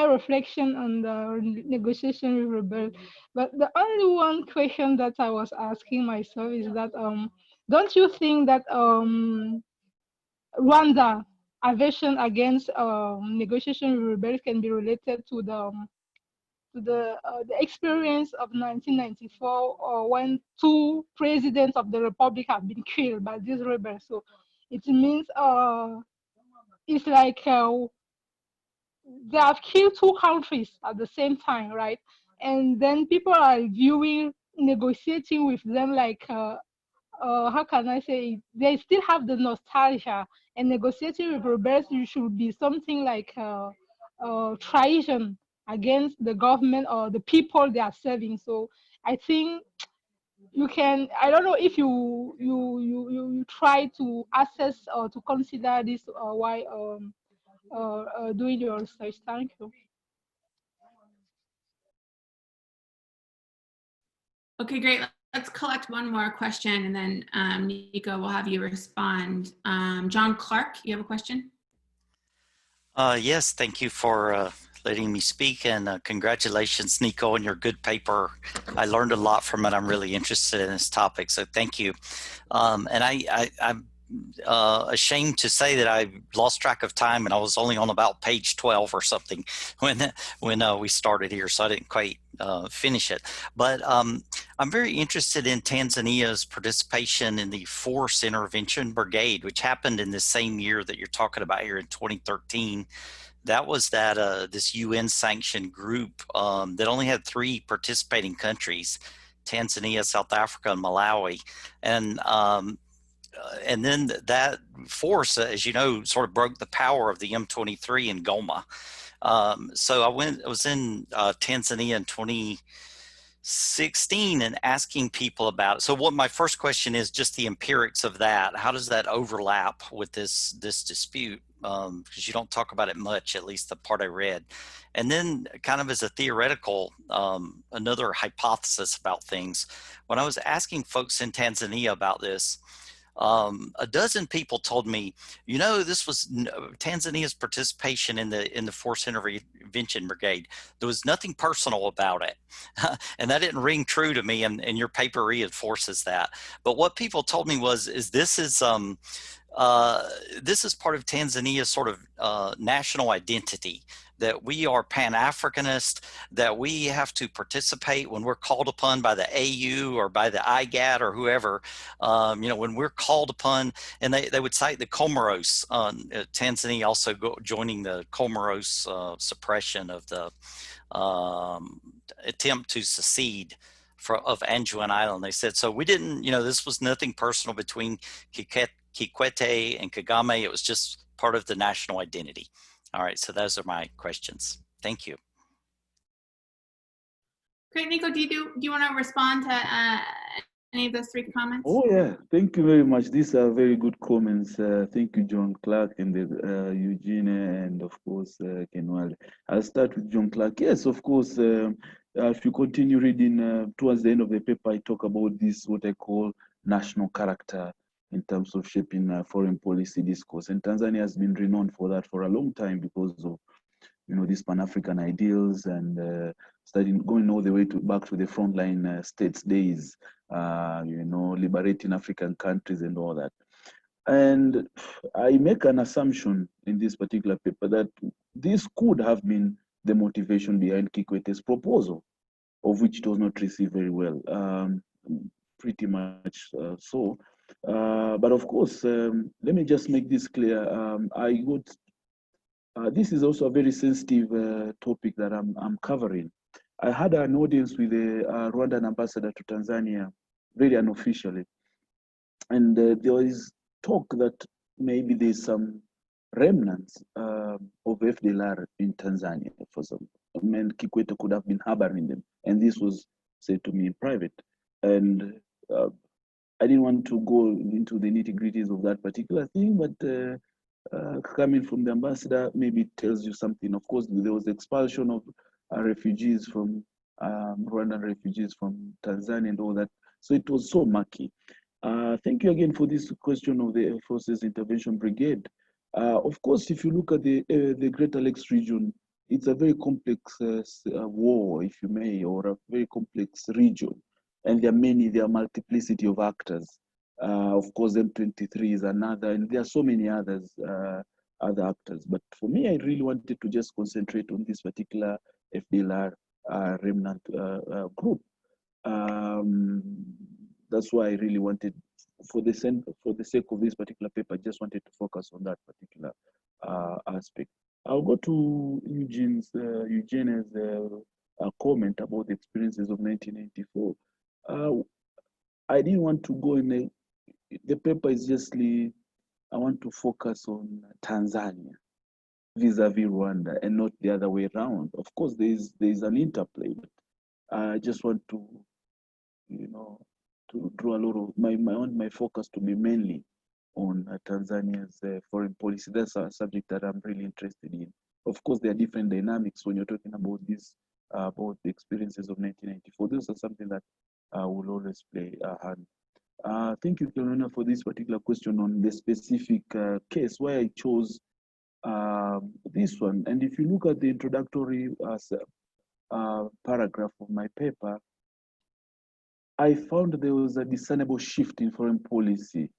reflection on the negotiation with rebel. But the only one question that I was asking myself is that don't you think that Rwanda aversion against negotiation with rebels can be related to the experience of 1994, when 2 presidents of the republic have been killed by these rebels? So it means it's like they have killed 2 countries at the same time, right? And then people are viewing negotiating with them like how can I say it? They still have the nostalgia, and negotiating with rebels should be something like treason against the government or the people they are serving. So I think you can, I don't know if you try to assess or to consider this while doing your research. Thank you. Okay, great. Let's collect one more question, and then Nico, we'll have you respond. John Clark, you have a question? Yes, thank you for letting me speak, and congratulations, Nico, on your good paper. I learned a lot from it. I'm really interested in this topic, so thank you. And I'm ashamed to say that I lost track of time, and I was only on about page 12 or something when we started here, so I didn't quite finish it. But I'm very interested in Tanzania's participation in the Force Intervention Brigade, which happened in the same year that you're talking about here in 2013. That was this UN-sanctioned group that only had 3 participating countries: Tanzania, South Africa, and Malawi. And then that force, as you know, sort of broke the power of the M23 in Goma. So I was in Tanzania in 2016 and asking people about it. So what my first question is just the empirics of that. How does that overlap with this dispute? Because you don't talk about it much, at least the part I read. And then kind of as a theoretical, another hypothesis about things, when I was asking folks in Tanzania about this, a dozen people told me, this was Tanzania's participation in the Force Intervention Brigade. There was nothing personal about it. And that didn't ring true to me, and your paper reinforces that. But what people told me this is part of Tanzania's sort of national identity, that we are Pan-Africanist, that we have to participate when we're called upon by the AU or by the IGAD or whoever, when we're called upon. And they would cite the Comoros, Tanzania also joining the Comoros suppression of the attempt to secede of Anjouan Island. They said, so we didn't, this was nothing personal between Kikwete and Kagame. It was just part of the national identity. All right, so those are my questions. Thank you. Great, Nico, do you want to respond to any of those 3 comments? Oh yeah, thank you very much. These are very good comments. Thank you, John Clark and Eugenie, and of course, Keneilwe. I'll start with John Clark. Yes, of course, if you continue reading towards the end of the paper, I talk about this, what I call national character in terms of shaping foreign policy discourse. And Tanzania has been renowned for that for a long time because of, these Pan-African ideals, and going all the way back to the frontline states days, liberating African countries and all that. And I make an assumption in this particular paper that this could have been the motivation behind Kikwete's proposal, of which it was not received very well, pretty much so. But of course, let me just make this clear. This is also a very sensitive topic that I'm covering. I had an audience with the Rwandan ambassador to Tanzania, very unofficially. And there is talk that maybe there's some remnants of FDLR in Tanzania for some. I mean, Kikwete could have been harboring them. And this was said to me in private. And I didn't want to go into the nitty-gritties of that particular thing, but coming from the ambassador, maybe it tells you something. Of course, there was the expulsion of refugees from, Rwandan refugees from Tanzania and all that. So it was so murky. Thank you again for this question of the Air Force's Intervention Brigade. Of course, if you look at the Greater Lakes region, it's a very complex war, if you may, or a very complex region. And there are multiplicity of actors. Of course, M23 is another, and there are so many others, other actors. But for me, I really wanted to just concentrate on this particular FDLR remnant group. That's why I really wanted, for the sake of this particular paper, I just wanted to focus on that particular aspect. I'll go to Eugene's comment about the experiences of 1994. I didn't want to go in the paper is justly, I want to focus on Tanzania vis-a-vis Rwanda and not the other way around. Of course, there is an interplay, but I just want to, to draw a lot of my focus to be mainly on Tanzania's foreign policy. That's a subject that I'm really interested in. Of course, there are different dynamics when you're talking about this, about the experiences of 1994. Those are something that will always play a hand. Thank you, Kelowna, for this particular question on the specific case why I chose this one. And if you look at the introductory paragraph of my paper, I found there was a discernible shift in foreign policy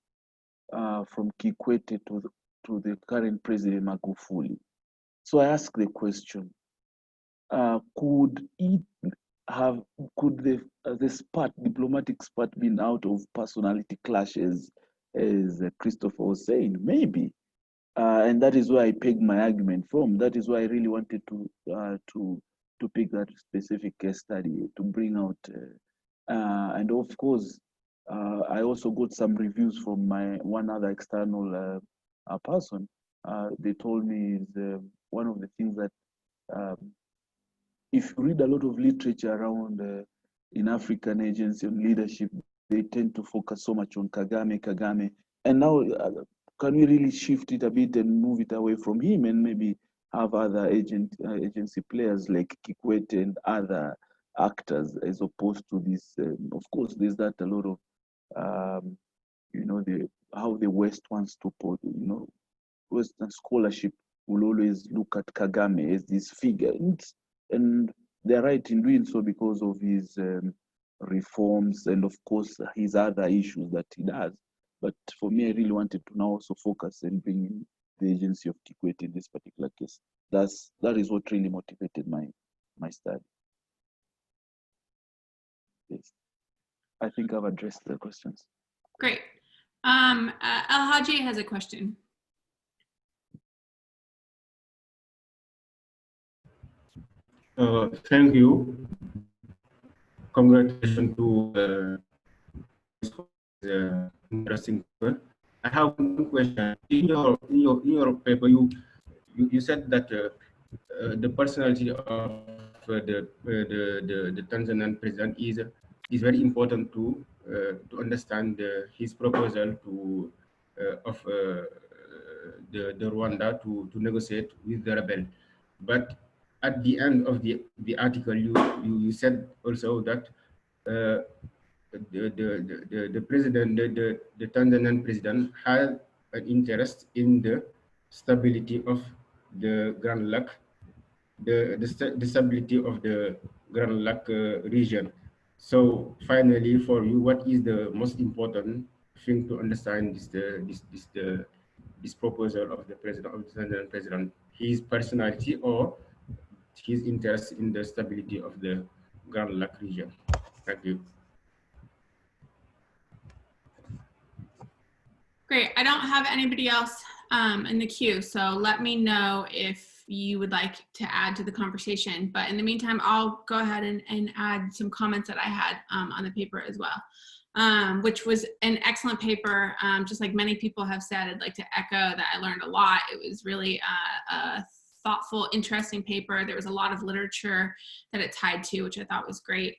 from Kikwete to the current President Magufuli. So I asked the question, could the spat, diplomatic spat, been out of personality clashes, as Christopher was saying? Maybe. And that is where I pegged my argument from. That is why I really wanted to pick that specific case study to bring out. And of course, I also got some reviews from one other external person. They told me is one of the things that if you read a lot of literature around in African agency on leadership, they tend to focus so much on Kagame. And now, can we really shift it a bit and move it away from him and maybe have other agency players like Kikwete and other actors, as opposed to this? Of course, there's that a lot of, how the West wants to put, Western scholarship will always look at Kagame as this figure. And they're right in doing so because of his reforms and, of course, his other issues that he does. But for me, I really wanted to now also focus and bring in the agency of Kikwete in this particular case. That is what really motivated my study. Yes. I think I've addressed the questions. Great. Alhaji has a question. Thank you. Congratulations to interesting. I have one question. In your paper, you said that the personality of the Tanzanian president is very important to understand his proposal to of the Rwanda to negotiate with the rebel. But at the end of the article, you said also that the president, the Tanzanian president, had an interest in the stability of the Grand Lake, the stability of the Grand Lake region. So finally, for you, what is the most important thing to understand this proposal of the Tanzanian president, his personality or his interest in the stability of the Grand Lake region. Thank you. Great. I don't have anybody else in the queue, so let me know if you would like to add to the conversation. But in the meantime, I'll go ahead and add some comments that I had on the paper as well, which was an excellent paper. Just like many people have said, I'd like to echo that I learned a lot. It was really a thoughtful, interesting paper. There was a lot of literature that it tied to, which I thought was great.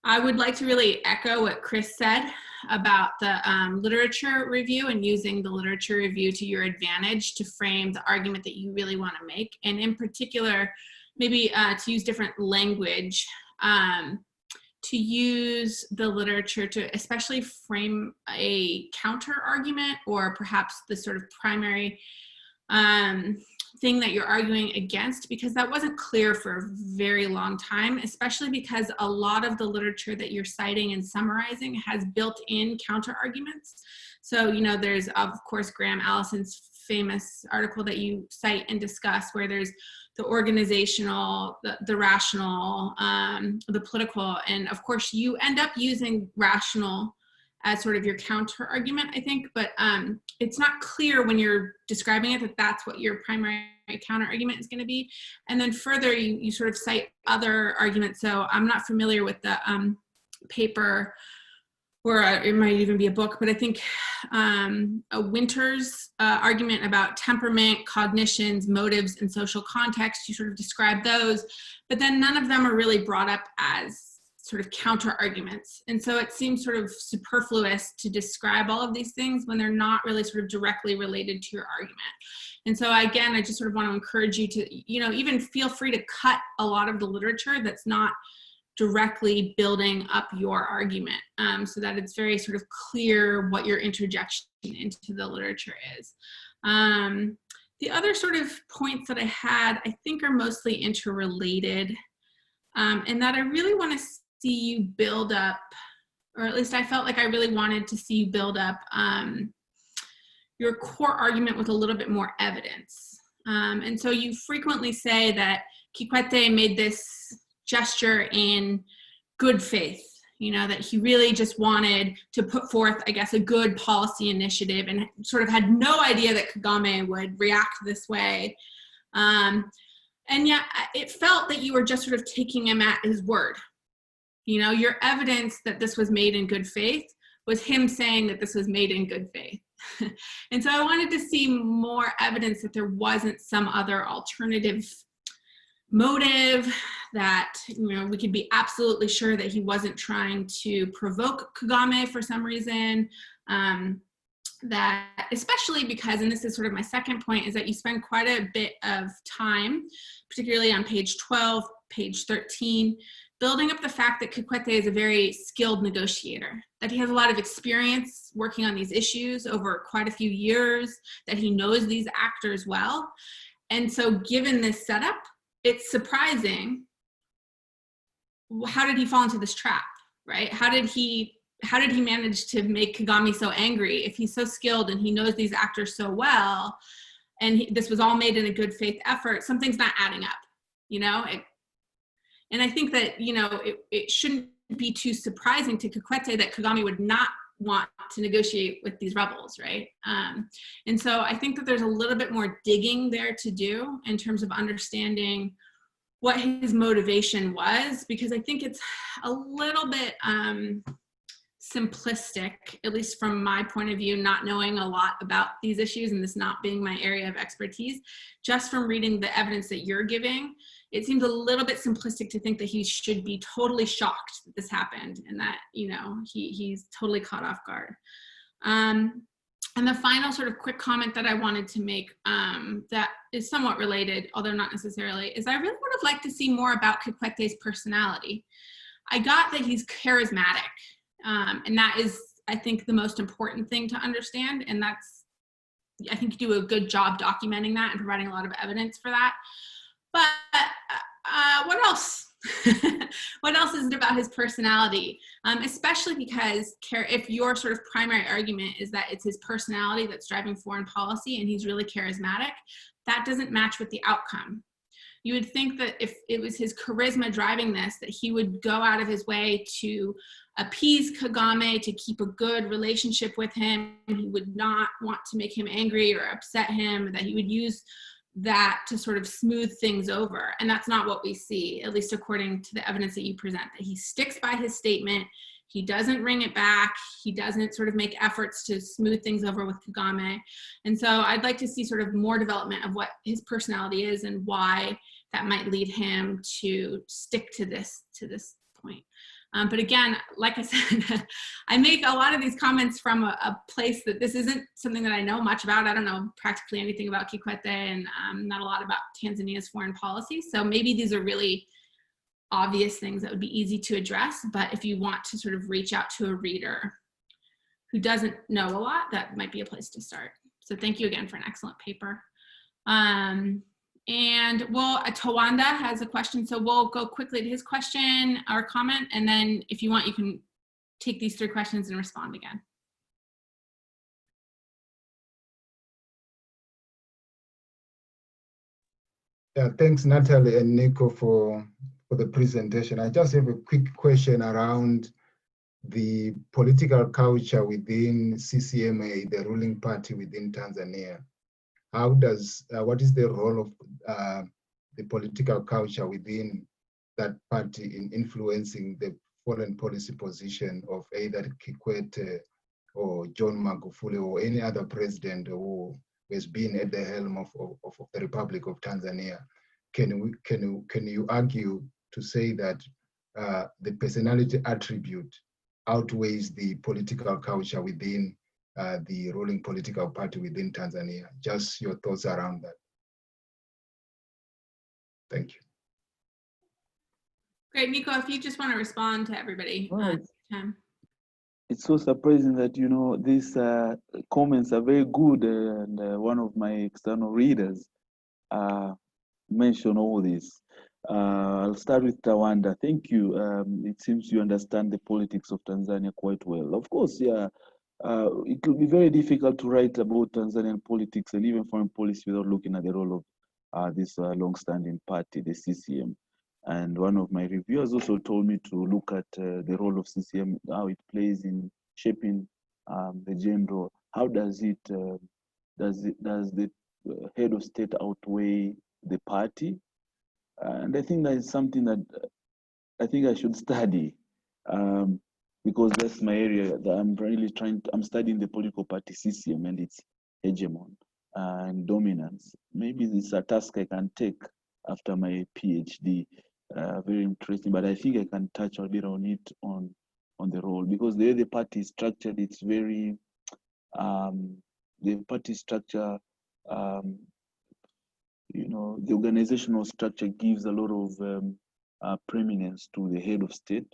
I would like to really echo what Chris said about the literature review and using the literature review to your advantage to frame the argument that you really want to make. And in particular, maybe to use different language, to use the literature to especially frame a counter argument or perhaps the sort of primary thing that you're arguing against, because that wasn't clear for a very long time, especially because a lot of the literature that you're citing and summarizing has built-in counter arguments. So, you know, there's of course Graham Allison's famous article that you cite and discuss, where there's the organizational, the rational, the political, and of course you end up using rational as sort of your counter argument, I think, but it's not clear when you're describing it that that's what your primary counter argument is going to be. And then further, you sort of cite other arguments. So I'm not familiar with the paper, or it might even be a book, but I think a Winter's argument about temperament, cognitions, motives, and social context, you sort of describe those, but then none of them are really brought up as sort of counter arguments. And so it seems sort of superfluous to describe all of these things when they're not really sort of directly related to your argument. And so again, I just sort of want to encourage you to, you know, even feel free to cut a lot of the literature that's not directly building up your argument, so that it's very sort of clear what your interjection into the literature is. The other sort of points that I had, I think, are mostly interrelated, and that I really want to see you build up, or at least I felt like I really wanted to see you build up your core argument with a little bit more evidence. And so you frequently say that Kikwete made this gesture in good faith, you know, that he really just wanted to put forth, I guess, a good policy initiative and sort of had no idea that Kagame would react this way. And yet it felt that you were just sort of taking him at his word. You know, your evidence that this was made in good faith was him saying that this was made in good faith. And so I wanted to see more evidence that there wasn't some other alternative motive, that, you know, we could be absolutely sure that he wasn't trying to provoke Kagame for some reason. That especially because, and this is sort of my second point, is that you spend quite a bit of time, particularly on page 12, page 13, building up the fact that Kikwete is a very skilled negotiator, that he has a lot of experience working on these issues over quite a few years, that he knows these actors well. And so given this setup, it's surprising, how did he fall into this trap, right? How did he manage to make Kagame so angry if he's so skilled and he knows these actors so well, and this was all made in a good faith effort? Something's not adding up, you know? And I think that, you know, it shouldn't be too surprising to Kikwete that Kagame would not want to negotiate with these rebels, right? And so I think that there's a little bit more digging there to do in terms of understanding what his motivation was, because I think it's a little bit simplistic, at least from my point of view, not knowing a lot about these issues and this not being my area of expertise. Just from reading the evidence that you're giving, it seems a little bit simplistic to think that he should be totally shocked that this happened and that, you know, he's totally caught off guard. And the final sort of quick comment that I wanted to make that is somewhat related, although not necessarily, is I really would have liked to see more about Kikwete's personality. I got that he's charismatic, and that is, I think, the most important thing to understand, and that's, I think you do a good job documenting that and providing a lot of evidence for that. But what else? What else is it about his personality? Especially because if your sort of primary argument is that it's his personality that's driving foreign policy and he's really charismatic, that doesn't match with the outcome. You would think that if it was his charisma driving this, that he would go out of his way to appease Kagame, to keep a good relationship with him. He would not want to make him angry or upset him, that he would use that to sort of smooth things over. And that's not what we see, at least according to the evidence that you present, that he sticks by his statement. He doesn't bring it back. He doesn't sort of make efforts to smooth things over with Kagame. And so I'd like to see sort of more development of what his personality is and why that might lead him to stick to this point. But again, like I said, I make a lot of these comments from a place that this isn't something that I know much about. I don't know practically anything about Kikwete and not a lot about Tanzania's foreign policy. So maybe these are really obvious things that would be easy to address. But if you want to sort of reach out to a reader who doesn't know a lot, that might be a place to start. So thank you again for an excellent paper. And Tawanda has a question, so we'll go quickly to his question or comment, and then if you want, you can take these 3 questions and respond again. Yeah, thanks Natalie and Nico for the presentation. I just have a quick question around the political culture within CCMA, the ruling party within Tanzania. What is the role of the political culture within that party in influencing the foreign policy position of either Kikwete or John Magufuli or any other president who has been at the helm of the Republic of Tanzania? Can you argue to say that the personality attribute outweighs the political culture within the ruling political party within Tanzania? Just your thoughts around that. Thank you. Great, Nico, if you just want to respond to everybody. Well, it's so surprising that, you know, these comments are very good, and one of my external readers mentioned all this. I'll start with Tawanda. Thank you. It seems you understand the politics of Tanzania quite well. Of course, yeah, it will be very difficult to write about Tanzanian politics and even foreign policy without looking at the role of this long-standing party, the CCM. And one of my reviewers also told me to look at the role of CCM, how it plays in shaping the general. How does it, does the head of state outweigh the party? And I think that is something that I think I should study. Because that's my area that I'm really I'm studying the political party CCM and its hegemon and dominance. Maybe this is a task I can take after my PhD. Very interesting, but I think I can touch a bit on it on the role, because the way the party is structured, it's very, the party structure, you know, the organizational structure gives a lot of preeminence to the head of state.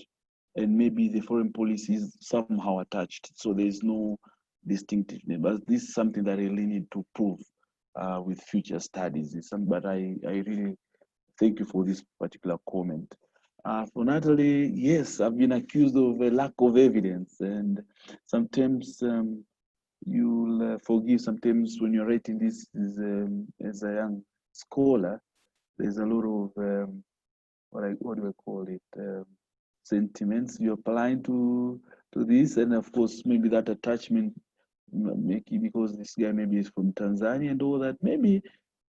And maybe the foreign policy is somehow attached, so there is no distinctiveness. But this is something that I really need to prove with future studies. But I really thank you for this particular comment. For Natalie, yes, I've been accused of a lack of evidence, and sometimes you'll forgive. Sometimes when you're writing this as a young scholar, there's a lot of what do I call it? Sentiments you're applying to this, and of course maybe that attachment, maybe because this guy maybe is from Tanzania and all that, maybe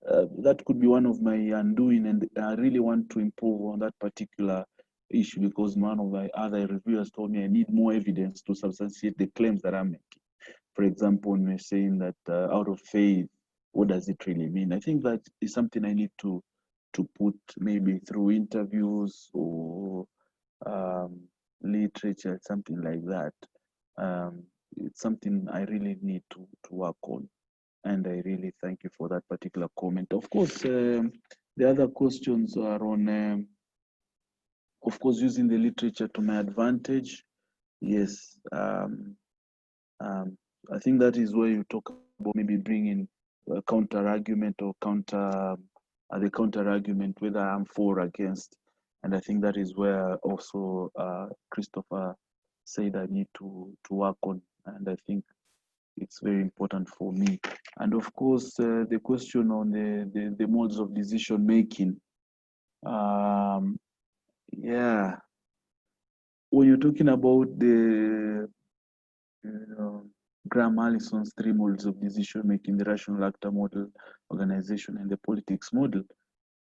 that could be one of my undoing, and I really want to improve on that particular issue, because one of my other reviewers told me I need more evidence to substantiate the claims that I'm making. For example, when we're saying that out of faith, what does it really mean? I think that is something I need to put maybe through interviews or literature, something like that. It's something I really need to work on, and I really thank you for that particular comment. Of course, the other questions are on, of course, using the literature to my advantage. Yes, I think that is where you talk about maybe bringing a counter argument or the counter argument, whether I'm for or against And I think that is where also Christopher said I need to work on. And I think it's very important for me. And of course, the question on the modes of decision making. Yeah, when you're talking about the Graham Allison's 3 modes of decision making, the rational actor model, organization, and the politics model,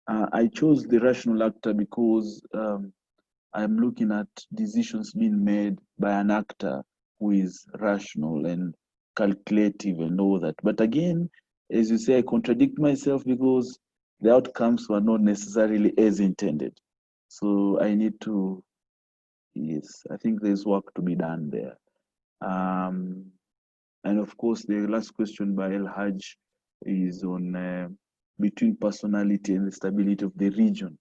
I chose the rational actor because I'm looking at decisions being made by an actor who is rational and calculative and all that. But again, as you say, I contradict myself because the outcomes were not necessarily as intended. So I need to, yes, I think there's work to be done there. And of course, the last question by El Haj is on between personality and the stability of the region.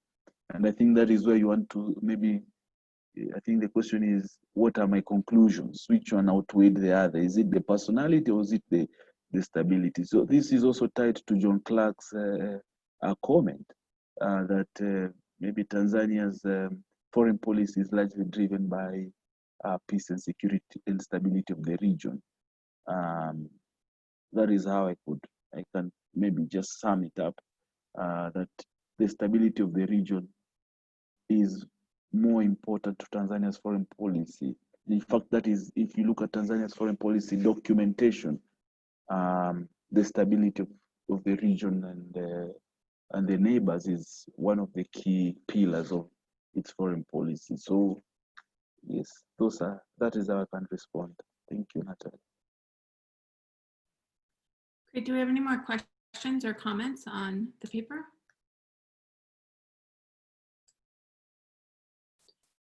And I think that is where you want to maybe, I think the question is, what are my conclusions? Which one outweighed the other? Is it the personality or is it the stability? So this is also tied to John Clark's comment that maybe Tanzania's foreign policy is largely driven by peace and security and stability of the region. That is how I can maybe just sum it up, that the stability of the region is more important to Tanzania's foreign policy. In fact, that is, if you look at Tanzania's foreign policy documentation, the stability of the region and the neighbors is one of the key pillars of its foreign policy. So, yes, that is how I can respond. Thank you, Natalie. Great. Do we have any more questions or comments on the paper?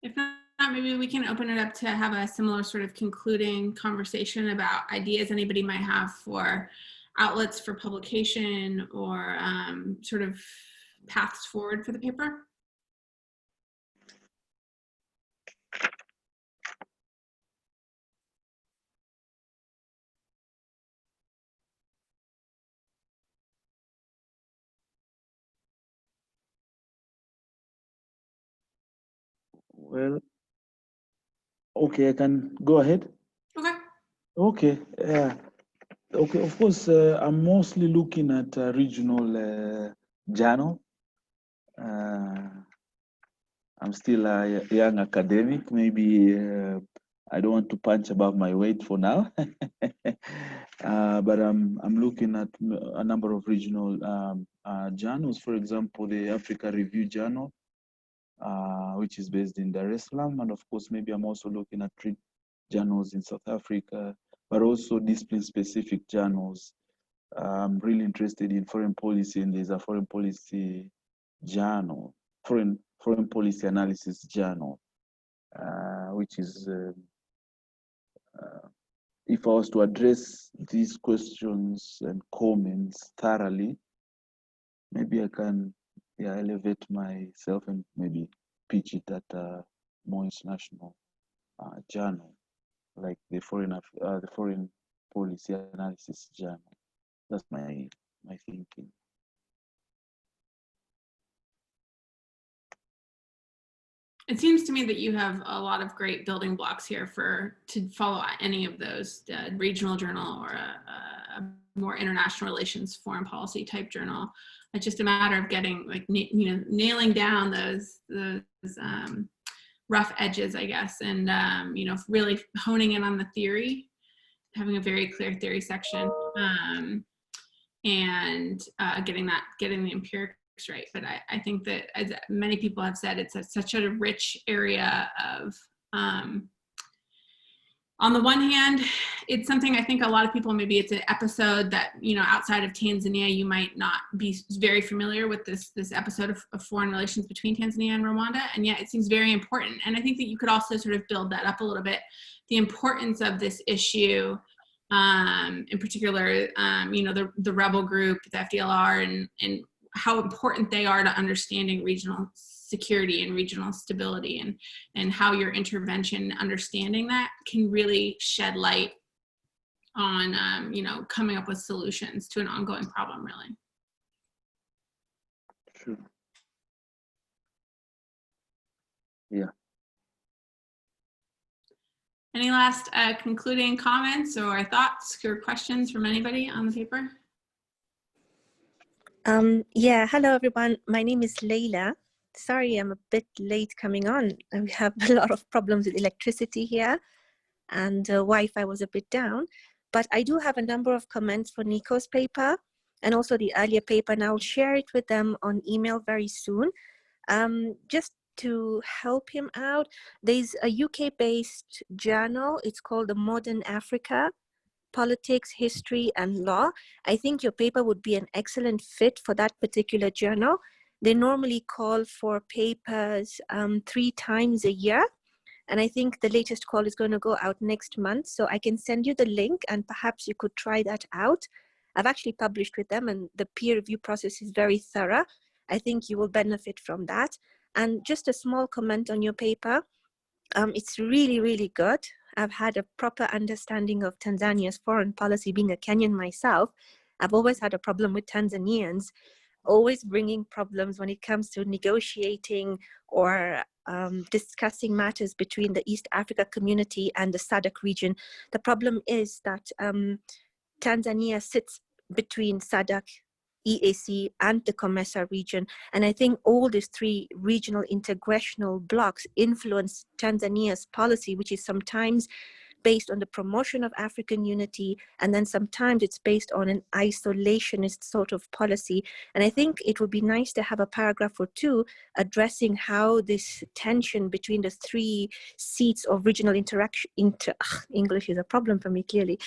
If not, maybe we can open it up to have a similar sort of concluding conversation about ideas anybody might have for outlets for publication or sort of paths forward for the paper. Well, okay, I can go ahead. Okay. Okay, yeah. Okay, of course, I'm mostly looking at a regional journal. I'm still a young academic. Maybe I don't want to punch above my weight for now, but I'm looking at a number of regional journals. For example, the Africa Review Journal, which is based in Dar es Salaam, and of course, maybe I'm also looking at journals in South Africa, but also discipline-specific journals. I'm really interested in foreign policy, and there's a foreign policy journal, foreign policy analysis journal, which is, if I was to address these questions and comments thoroughly, maybe I can elevate myself and maybe pitch it at a more international journal, like the foreign policy analysis journal. That's my thinking. It seems to me that you have a lot of great building blocks here to follow any of those, regional journal or a more international relations, foreign policy type journal. It's just a matter of getting, like, nailing down those rough edges, I guess, and really honing in on the theory, having a very clear theory section, and getting the empirics right. But I think that, as many people have said, it's such a rich area of, on the one hand, it's something I think a lot of people, maybe it's an episode that, outside of Tanzania, you might not be very familiar with this episode of foreign relations between Tanzania and Rwanda, and yet it seems very important. And I think that you could also sort of build that up a little bit, the importance of this issue, in particular, the rebel group, the FDLR, and how important they are to understanding regional security and regional stability, and how your intervention, understanding that, can really shed light on, coming up with solutions to an ongoing problem, really. Sure. Yeah. Any last concluding comments or thoughts or questions from anybody on the paper? Yeah, hello everyone. My name is Leila. Sorry, I'm a bit late coming on. We have a lot of problems with electricity here, and Wi-Fi was a bit down. But I do have a number of comments for Nico's paper and also the earlier paper, and I'll share it with them on email very soon. Just to help him out, there's a UK-based journal. It's called The Modern Africa, Politics, History, and Law. I think your paper would be an excellent fit for that particular journal. They normally call for papers 3 times a year. And I think the latest call is going to go out next month. So I can send you the link and perhaps you could try that out. I've actually published with them and the peer review process is very thorough. I think you will benefit from that. And just a small comment on your paper. It's really, really good. I've had a proper understanding of Tanzania's foreign policy. Being a Kenyan myself, I've always had a problem with Tanzanians, always bringing problems when it comes to negotiating or discussing matters between the East Africa community and the SADC region. The problem is that Tanzania sits between SADC, EAC, and the COMESA region. And I think all these 3 regional integrational blocks influence Tanzania's policy, which is sometimes based on the promotion of African unity, and then sometimes it's based on an isolationist sort of policy. And I think it would be nice to have a paragraph or 2 addressing how this tension between the 3 seats of regional interaction, English is a problem for me clearly,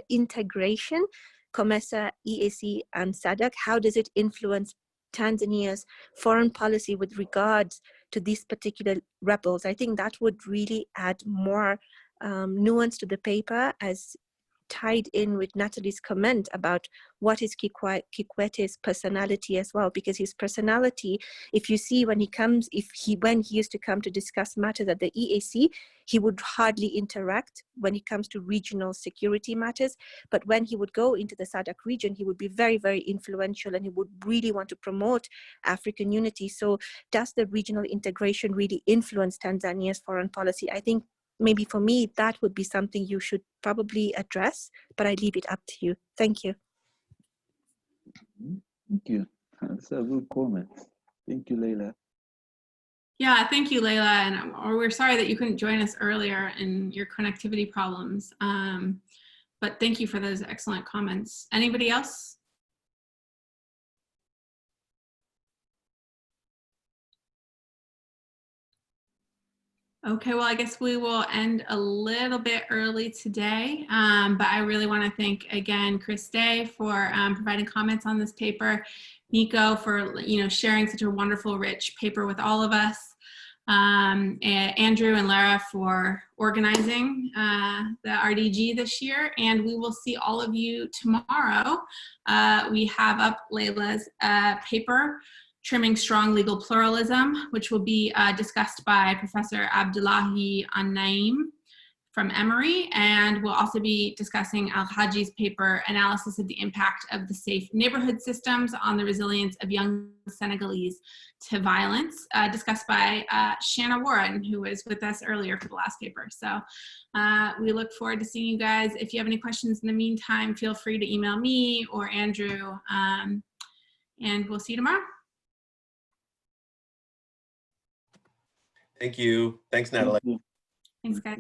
integration, COMESA, EAC, and SADC, how does it influence Tanzania's foreign policy with regards to these particular rebels? I think that would really add more nuance to the paper, as tied in with Natalie's comment about what is Kikwete's personality as well, because his personality, if you see when he used to come to discuss matters at the EAC, he would hardly interact when it comes to regional security matters. But when he would go into the SADC region, he would be very, very influential and he would really want to promote African unity. So does the regional integration really influence Tanzania's foreign policy? I think maybe for me, that would be something you should probably address, but I leave it up to you. Thank you. Thank you. That's a good comment. Thank you, Leila. Yeah, thank you, Leila. And we're sorry that you couldn't join us earlier in your connectivity problems. But thank you for those excellent comments. Anybody else? Okay, well, I guess we will end a little bit early today, but I really want to thank again Chris Day for providing comments on this paper, Nico for sharing such a wonderful, rich paper with all of us, and Andrew and Lara for organizing the RDG this year, and we will see all of you tomorrow. We have up Leila's paper, Trimming Strong Legal Pluralism, which will be discussed by Professor Abdullahi An-Naim from Emory, and we'll also be discussing Al-Haji's paper, Analysis of the Impact of the Safe Neighborhood Systems on the Resilience of Young Senegalese to Violence, discussed by Shana Warren, who was with us earlier for the last paper. So we look forward to seeing you guys. If you have any questions in the meantime, feel free to email me or Andrew, and we'll see you tomorrow. Thank you. Thanks, Natalie. Thanks, guys.